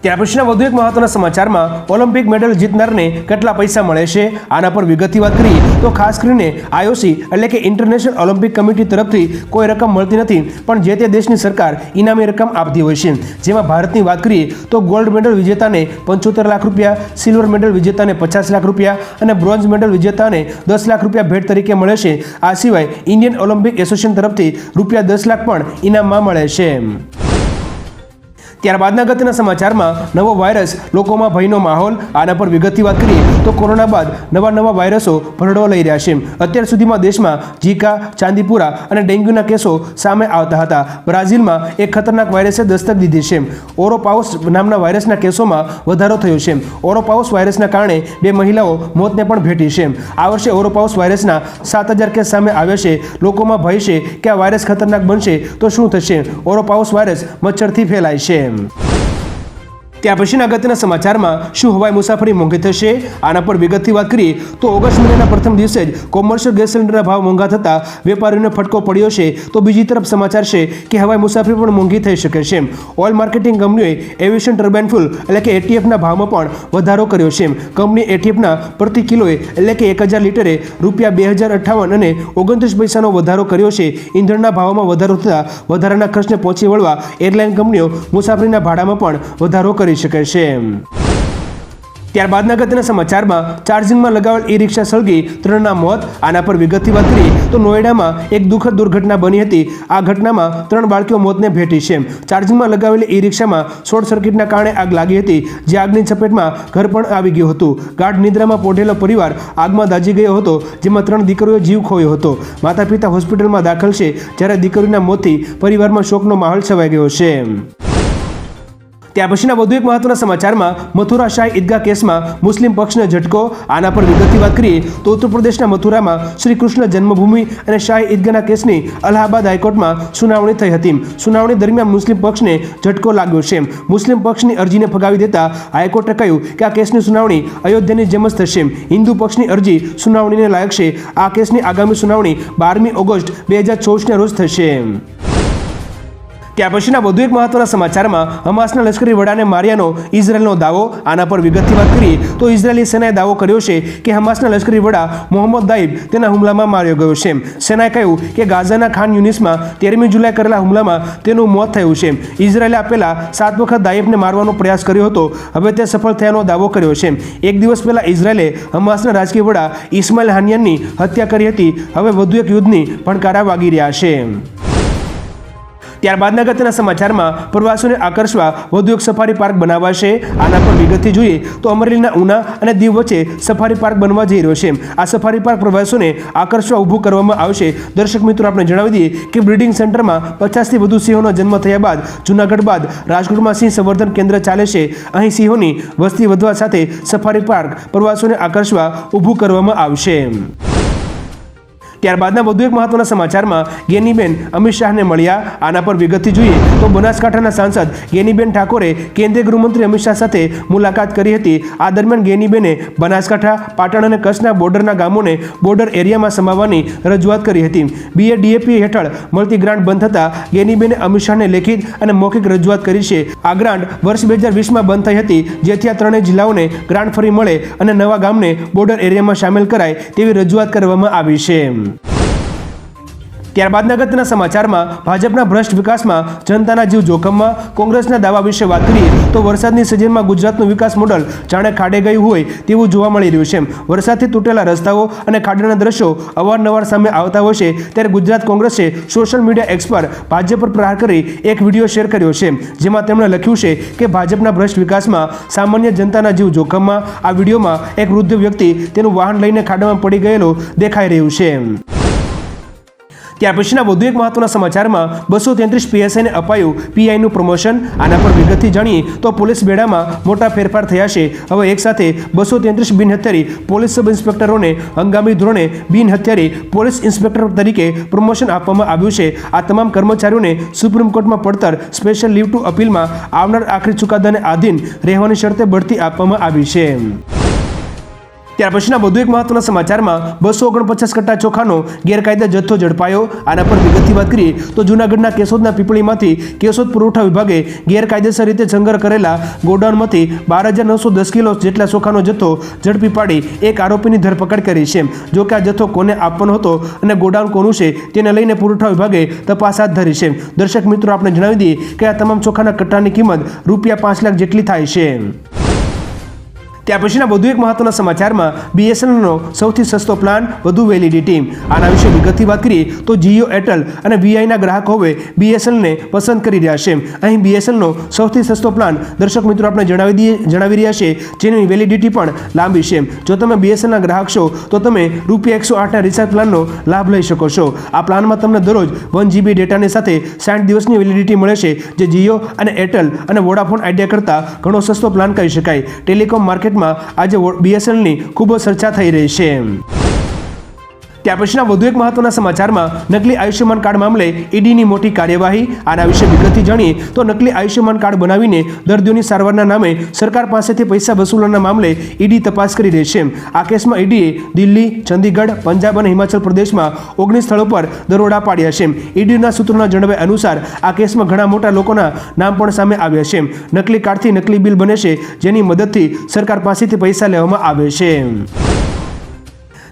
ત્યાર પછીના વધુ એક મહત્વના સમાચારમાં ઓલિમ્પિક મેડલ જીતનારને કેટલા પૈસા મળે છે? આના પર વિગતથી વાત કરીએ તો ખાસ કરીને આઈઓસી એટલે કે ઇન્ટરનેશનલ ઓલિમ્પિક કમિટી તરફથી કોઈ રકમ મળતી નથી, પણ જે તે દેશની સરકાર ઇનામી રકમ આપતી હોય છે. જેમાં ભારતની વાત કરીએ તો ગોલ્ડ મેડલ વિજેતાને 75 લાખ રૂપિયા, સિલ્વર મેડલ વિજેતાને 50 લાખ રૂપિયા અને બ્રોન્ઝ મેડલ વિજેતાને 10 લાખ રૂપિયા ભેટ તરીકે મળે છે. આ સિવાય ઇન્ડિયન ઓલિમ્પિક એસોસિએશન તરફથી ₹10 લાખ પણ ઇનામમાં મળે છે. ત્યારબાદના અગત્યના સમાચારમાં નવો વાયરસ, લોકોમાં ભયનો માહોલ. આના પર વિગતથી વાત કરીએ તો કોરોના બાદ નવા વાયરસો ભરડો લઈ રહ્યા છે. અત્યાર સુધીમાં દેશમાં ઝીકા, ચાંદીપુરા અને ડેન્ગ્યુના કેસો સામે આવતા હતા. બ્રાઝિલમાં એક ખતરનાક વાયરસે દસ્તક દીધી છે. ઓરોપાઉસ નામના વાયરસના કેસોમાં વધારો થયો છે. ઓરોપાઉસ વાયરસના કારણે 2 મહિલાઓ મોતને પણ ભેટી છે. આ વર્ષે ઓરોપાઉસ વાયરસના 7000 કેસ સામે આવ્યા છે. લોકોમાં ભય છે કે આ વાયરસ ખતરનાક બનશે તો શું થશે? ઓરોપાઉસ વાયરસ મચ્છરથી ફેલાય છે. ત્યાર પછીના અગત્યના સમાચારમાં શું હવાઈ મુસાફરી મોંઘી થશે? આના પર વિગતથી વાત કરીએ તો ઓગસ્ટ મહિનાના પ્રથમ દિવસે જ કોમર્શિયલ ગેસ સિલિન્ડરના ભાવ મોંઘા થતા વેપારીઓને ફટકો પડ્યો છે. તો બીજી તરફ સમાચાર છે કે હવાઈ મુસાફરી પણ મોંઘી થઈ શકે છે. ઓઇલ માર્કેટિંગ કંપનીઓએ એવિએશન ટર્બાઇન ફ્યુલ એટલે કે એટીએફના ભાવમાં પણ વધારો કર્યો છે. કંપની એટીએફના પ્રતિ કિલોએ એટલે કે 1000 લીટરે ₹2058 અને 29 પૈસાનો વધારો કર્યો છે. ઈંધણના ભાવમાં વધારો થતાં વધારાના ખર્ચને પહોંચી વળવા એરલાઇન કંપનીઓ મુસાફરીના ભાડામાં પણ વધારો કરી શકે છે. ત્યારબાદના અગત્યના સમાચારમાં ચાર્જિંગમાં લગાવેલ ઈ રિક્ષા સળગી 3ના મોત. આના પર વિગતથી વાત કરીએ તો નોઈડામાં એક દુઃખદ દુર્ઘટના બની હતી. આ ઘટનામાં 3 બાળકીઓ મોતને ભેટી છે. ચાર્જિંગમાં લગાવેલી ઈ રિક્ષામાં શોર્ટ સર્કિટના કારણે આગ લાગી હતી, જે આગની ઝપેટમાં ઘર પણ આવી ગયું હતું. ગાઢ નિદ્રામાં પોઢેલો પરિવાર આગમાં દાઝી ગયો હતો, જેમાં 3 દીકરીઓએ જીવ ખોયો હતો. માતા પિતા હોસ્પિટલમાં દાખલ છે, જ્યારે દીકરીના મોતથી પરિવારમાં શોકનો માહોલ છવાઈ ગયો છે. ત્યાં પછીના વધુ એક મહત્વના સમાચારમાં મથુરા શાહી ઈદગાહ કેસમાં મુસ્લિમ પક્ષને ઝટકો. આના પર વિગતથી વાત કરીએ તો ઉત્તર પ્રદેશના મથુરામાં શ્રી કૃષ્ણ જન્મભૂમિ અને શાહી ઈદગાહના કેસની અલ્હાબાદ હાઈકોર્ટમાં સુનાવણી થઈ હતી. સુનાવણી દરમિયાન મુસ્લિમ પક્ષને ઝટકો લાગ્યો છે. મુસ્લિમ પક્ષની અરજીને ફગાવી દેતા હાઈકોર્ટે કહ્યું કે આ કેસની સુનાવણી અયોધ્યાની જેમ જ થશે. હિન્દુ પક્ષની અરજી સુનાવણીને લાયક છે. આ કેસની આગામી સુનાવણી 12મી ઓગસ્ટ 2024ના રોજ થશે. ત્યાં પછીના વધુ એક મહત્વના સમાચારમાં હમાસના લશ્કરી વડાને માર્યાનો ઇઝરાયલનો દાવો. આના પર વિગતથી વાત કરીએ તો ઇઝરાયેલી સેનાએ દાવો કર્યો છે કે હમાસના લશ્કરી વડા મોહમ્મદ દાઈબ તેના હુમલામાં માર્યો ગયો છે. સેનાએ કહ્યું કે ગાઝાના ખાન યુનિસમાં 13મી જુલાઈ કરેલા હુમલામાં તેનું મોત થયું છે. ઇઝરાયેલે આપેલા 7 વખત દાઈબને મારવાનો પ્રયાસ કર્યો હતો. હવે તે સફળ થયાનો દાવો કર્યો છે. એક દિવસ પહેલા ઇઝરાયેલે હમાસના રાજકીય વડા ઇસ્માઇલ હાનિયાની હત્યા કરી હતી. હવે વધુ એક યુદ્ધની ભણકારા વાગી રહ્યા છે. ત્યારબાદના અગત્યના સમાચારમાં પ્રવાસીઓને આકર્ષવા વધુ એક સફારી પાર્ક બનાવાશે. આના પર વિગતથી જોઈએ તો અમરેલીના ઉના અને દીવ વચ્ચે સફારી પાર્ક બનવા જઈ રહ્યો છે. આ સફારી પાર્ક પ્રવાસીઓને આકર્ષવા ઊભું કરવામાં આવશે. દર્શક મિત્રો, આપણે જણાવી દઈએ કે બ્રીડિંગ સેન્ટરમાં 50થી વધુ સિંહોનો જન્મ થયા બાદ જૂનાગઢ બાદ રાજકોટમાં સિંહ સંવર્ધન કેન્દ્ર ચાલે છે. અહીં સિંહોની વસ્તી વધવા સાથે સફારી પાર્ક પ્રવાસીઓને આકર્ષવા ઊભું કરવામાં આવશે. ત્યારબાદના વધુ એક મહત્વના સમાચારમાં ગેનીબેન અમિત શાહને મળ્યા. આના પર વિગતથી જોઈએ તો બનાસકાંઠાના સાંસદ ગેનીબેન ઠાકોરે કેન્દ્રીય ગૃહમંત્રી અમિત શાહ સાથે મુલાકાત કરી હતી. આ દરમિયાન ગેનીબેને બનાસકાંઠા, પાટણ અને કચ્છના બોર્ડરના ગામોને બોર્ડર એરિયામાં સમાવવાની રજૂઆત કરી હતી. BADAP હેઠળ મળતી ગ્રાન્ટ બંધ થતાં ગેનીબેને અમિત શાહને લેખિત અને મૌખિક રજૂઆત કરી છે. આ ગ્રાન્ટ વર્ષ 2020માં બંધ થઈ હતી, જેથી આ ત્રણેય જિલ્લાઓને ગ્રાન્ટ ફરી મળે અને નવા ગામને બોર્ડર એરિયામાં સામેલ કરાય તેવી રજૂઆત કરવામાં આવી છે. ત્યારબાદના અગત્યના સમાચારમાં ભાજપના ભ્રષ્ટ વિકાસમાં જનતાના જીવ જોખમમાં. કોંગ્રેસના દાવા વિશે વાત કરીએ તો વરસાદની સિઝનમાં ગુજરાતનું વિકાસ મોડલ જાણે ખાડે ગયું હોય તેવું જોવા મળી રહ્યું છે. વરસાદથી તૂટેલા રસ્તાઓ અને ખાડાના દ્રશ્યો અવારનવાર સામે આવતા હોય છે. ત્યારે ગુજરાત કોંગ્રેસે સોશિયલ મીડિયા એક્સ પર ભાજપ પર પ્રહાર કરી એક વિડીયો શેર કર્યો છે, જેમાં તેમણે લખ્યું છે કે ભાજપના ભ્રષ્ટ વિકાસમાં સામાન્ય જનતાના જીવ જોખમમાં. આ વિડીયોમાં એક વૃદ્ધ વ્યક્તિ તેનું વાહન લઈને ખાડામાં પડી ગયેલો દેખાઈ રહ્યું છે. ત્યાર પછીના વધુ એક મહત્વના સમાચારમાં 233 PSIને અપાયું PIનું પ્રમોશન. આના પર વિગતથી જાણીએ તો પોલીસ બેડામાં મોટા ફેરફાર થયા છે. હવે એક સાથે 233 બિનહથિયારી પોલીસ સબ ઇન્સ્પેક્ટરોને હંગામી ધોરણે બિનહથિયારી પોલીસ ઇન્સ્પેક્ટર તરીકે પ્રમોશન આપવામાં આવ્યું છે. આ તમામ કર્મચારીઓને સુપ્રીમ કોર્ટમાં પડતર સ્પેશિયલ લીવ ટુ અપીલમાં આવનાર આખરી ચુકાદાને આધીન રહેવાની શરતે બઢતી આપવામાં આવી છે. ત્યાર પછીના વધુ એક મહત્વના સમાચારમાં 249 કટ્ટા ચોખાનો ગેરકાયદે જથ્થો ઝડપાયો. આના પર વિગતથી વાત કરીએ તો જૂનાગઢના કેશોદના પીપળીમાંથી કેશોદ પુરવઠા વિભાગે ગેરકાયદેસર રીતે સંગ્રહ કરેલા ગોડાઉનમાંથી 12,910 કિલો જેટલા ચોખાનો જથ્થો ઝડપી પાડી એક આરોપીની ધરપકડ કરી છે. જો કે આ જથ્થો કોને આપવાનો હતો અને ગોડાઉન કોનું છે તેને લઈને પુરવઠા વિભાગે તપાસ હાથ ધરી છે. દર્શક મિત્રો, આપણે જણાવી દઈએ કે આ તમામ ચોખાના કટ્ટાની કિંમત ₹5 લાખ જેટલી થાય છે. ત્યાર પછીના વધુ એક મહત્વના સમાચારમાં BSNLનો સૌથી સસ્તો પ્લાન, વધુ વેલિડિટી. આના વિશે વિગતથી વાત કરીએ તો જીઓ, એરટેલ અને VIના ગ્રાહકો હવે BSNLને પસંદ કરી રહ્યા છે. અહીં BSNLનો સૌથી સસ્તો પ્લાન દર્શક મિત્રો આપણે જણાવી રહ્યા છે, જેની વેલિડિટી પણ લાંબી છે. જો તમે BSNLના ગ્રાહક છો તો તમે ₹108ના રિચાર્જ પ્લાનનો લાભ લઈ શકો છો. આ પ્લાનમાં તમને દરરોજ 1 GB ડેટાની સાથે 60 દિવસની વેલિડિટી મળે છે, જે જીઓ અને એરટેલ અને વોડાફોન આઈડિયા કરતાં ઘણો સસ્તો પ્લાન કહી શકાય. ટેલિકોમ માર્કેટમાં આજે BSNLની ખૂબ જ ચર્ચા થઈ રહી છે. ત્યાર પછીના વધુ એક મહત્વના સમાચારમાં નકલી આયુષ્યમાન કાર્ડ મામલે ઈડીની મોટી કાર્યવાહી. આના વિશે વિગતથી જાણીએ તો નકલી આયુષ્યમાન કાર્ડ બનાવીને દર્દીઓની સારવારના નામે સરકાર પાસેથી પૈસા વસૂલવાના મામલે ઈડી તપાસ કરી રહી છે. આ કેસમાં ઈડીએ દિલ્હી, ચંદીગઢ, પંજાબ અને હિમાચલ પ્રદેશમાં 19 સ્થળો પર દરોડા પાડ્યા છે. ઈડીના સૂત્રોના જણાવ્યા અનુસાર આ કેસમાં ઘણા મોટા લોકોના નામ પણ સામે આવ્યા છે. નકલી કાર્ડથી નકલી બિલ બને છે, જેની મદદથી સરકાર પાસેથી પૈસા લેવામાં આવે છે.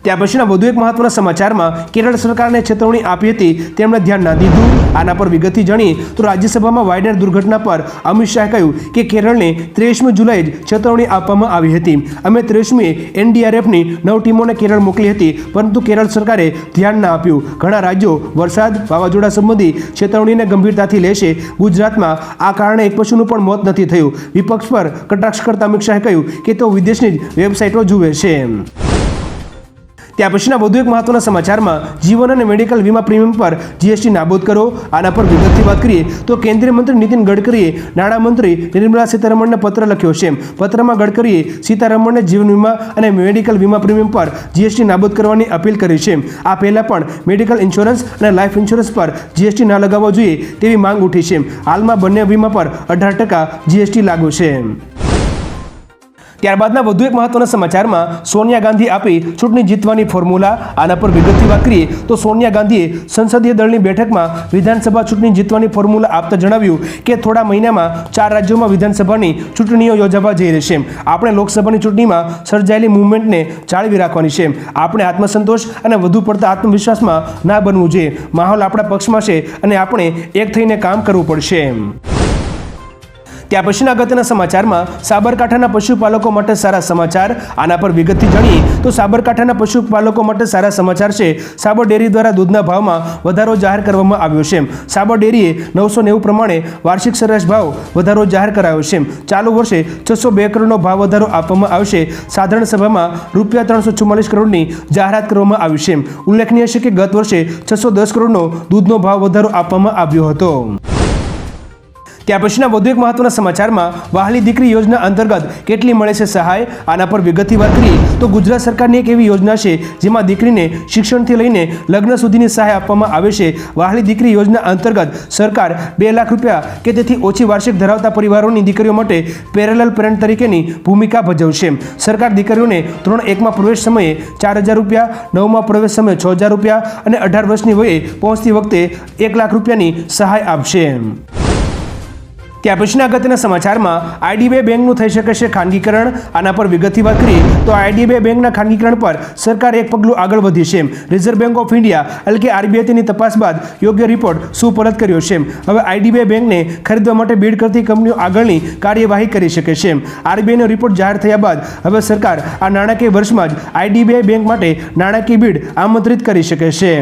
ત્યાર પછીના વધુ એક મહત્વના સમાચારમાં કેરળ સરકારને ચેતવણી આપી હતી, તેમણે ધ્યાન ના દીધું. આના પર વિગતથી જાણીએ તો રાજ્યસભામાં વાયનાડ દુર્ઘટના પર અમિત શાહે કહ્યું કે કેરળને 23મી જુલાઈએ જ ચેતવણી આપવામાં આવી હતી. અમે 23મીએ NDRFની 9 ટીમોને કેરળ મોકલી હતી, પરંતુ કેરળ સરકારે ધ્યાન ના આપ્યું. ઘણા રાજ્યો વરસાદ, વાવાઝોડા સંબંધી ચેતવણીને ગંભીરતાથી લેશે. ગુજરાતમાં આ કારણે એક પશુનું પણ મોત નથી થયું. વિપક્ષ પર કટાક્ષ કરતા અમિત શાહે કહ્યું કે તેઓ વિદેશની જ વેબસાઇટો જુએ છે. ત્યાં પછીના વધુ એક મહત્વના સમાચારમાં જીવન અને મેડિકલ વીમા પ્રીમિયમ પર જીએસટી નાબૂદ કરો. આના પર વિગતથી વાત કરીએ તો કેન્દ્રીય મંત્રી નીતિન ગડકરીએ નાણામંત્રી નિર્મલા સીતારમણને પત્ર લખ્યો છે. પત્રમાં ગડકરીએ સીતારમણને જીવન વીમા અને મેડિકલ વીમા પ્રીમિયમ પર જીએસટી નાબૂદ કરવાની અપીલ કરી છે. આ પહેલા પણ મેડિકલ ઇન્સ્યોરન્સ અને લાઈફ ઇન્સ્યોરન્સ પર જીએસટી ના લગાવવો જોઈએ તેવી માંગ ઉઠી છે. હાલમાં બંને વીમા પર 18% જીએસટી લાગુ છે. ત્યારબાદના વધુ એક મહત્વના સમાચારમાં સોનિયા ગાંધી આપી ચૂંટણી જીતવાની ફોર્મ્યુલા. આના પર વિગતથી વાત કરીએ તો સોનિયા ગાંધીએ સંસદીય દળની બેઠકમાં વિધાનસભા ચૂંટણી જીતવાની ફોર્મ્યુલા આપતા જણાવ્યું કે થોડા મહિનામાં 4 રાજ્યોમાં વિધાનસભાની ચૂંટણીઓ યોજાવા જઈ રહી છે. આપણે લોકસભાની ચૂંટણીમાં સર્જાયેલી મૂવમેન્ટને જાળવી રાખવાની છે. આપણે આત્મસંતોષ અને વધુ પડતા આત્મવિશ્વાસમાં ના બનવું જોઈએ. માહોલ આપણા પક્ષમાં છે અને આપણે એક થઈને કામ કરવું પડશે. ત્યાં પછીના અગત્યના સમાચારમાં સાબરકાંઠાના પશુપાલકો માટે સારા સમાચાર. આના પર વિગતથી જાણીએ તો સાબરકાંઠાના પશુપાલકો માટે સારા સમાચાર છે. સાબર ડેરી દ્વારા દૂધના ભાવમાં વધારો જાહેર કરવામાં આવ્યો છે. સાબર ડેરીએ 990 પ્રમાણે વાર્ષિક સરેરાશ ભાવ વધારો જાહેર કરાયો છે. ચાલુ વર્ષે 602 કરોડનો ભાવ વધારો આપવામાં આવશે. સાધારણ સભામાં ₹344 કરોડની જાહેરાત કરવામાં આવી છે. ઉલ્લેખનીય છે કે ગત વર્ષે 610 કરોડનો દૂધનો ભાવ વધારો આપવામાં આવ્યો હતો. ત્યાં પછીના વધુ એક મહત્વના સમાચારમાં વહાલી દીકરી યોજના અંતર્ગત કેટલી મળે છે સહાય. આના પર વિગતથી વાત કરીએ તો ગુજરાત સરકારની એક એવી યોજના છે જેમાં દીકરીને શિક્ષણથી લઈને લગ્ન સુધીની સહાય આપવામાં આવે છે. વહાલી દીકરી યોજના અંતર્ગત સરકાર 2 લાખ રૂપિયા કે તેથી ઓછી વાર્ષિક ધરાવતા પરિવારોની દીકરીઓ માટે પેરેલલ પેરેન્ટ તરીકેની ભૂમિકા ભજવશે. સરકાર દીકરીઓને ધોરણ 1માં પ્રવેશ સમયે ₹4000, 9માં પ્રવેશ સમયે ₹6000 અને 18 વર્ષની વયે પહોંચતી વખતે ₹1 લાખ સહાય આપશે. ત્યાં પછીના અગત્યના સમાચારમાં આઈડીબીઆઈ બેંકનું થઈ શકે છે ખાનગીકરણ. આના પર વિગતથી વાત કરીએ તો આઈડીબીઆઈ બેંકના ખાનગીકરણ પર સરકાર એક પગલું આગળ વધી છે. રિઝર્વ બેંક ઓફ ઇન્ડિયા એટલે કે આરબીઆઈ તેની તપાસ બાદ યોગ્ય રિપોર્ટ સુપરત કર્યો છે. હવે આઈડીબીઆઈ બેંકને ખરીદવા માટે બીડ કરતી કંપનીઓ આગળની કાર્યવાહી કરી શકે છે. આરબીઆઈનો રિપોર્ટ જાહેર થયા બાદ હવે સરકાર આ નાણાકીય વર્ષમાં જ આઈડીબીઆઈ બેંક માટે નાણાકીય બીડ આમંત્રિત કરી શકે છે.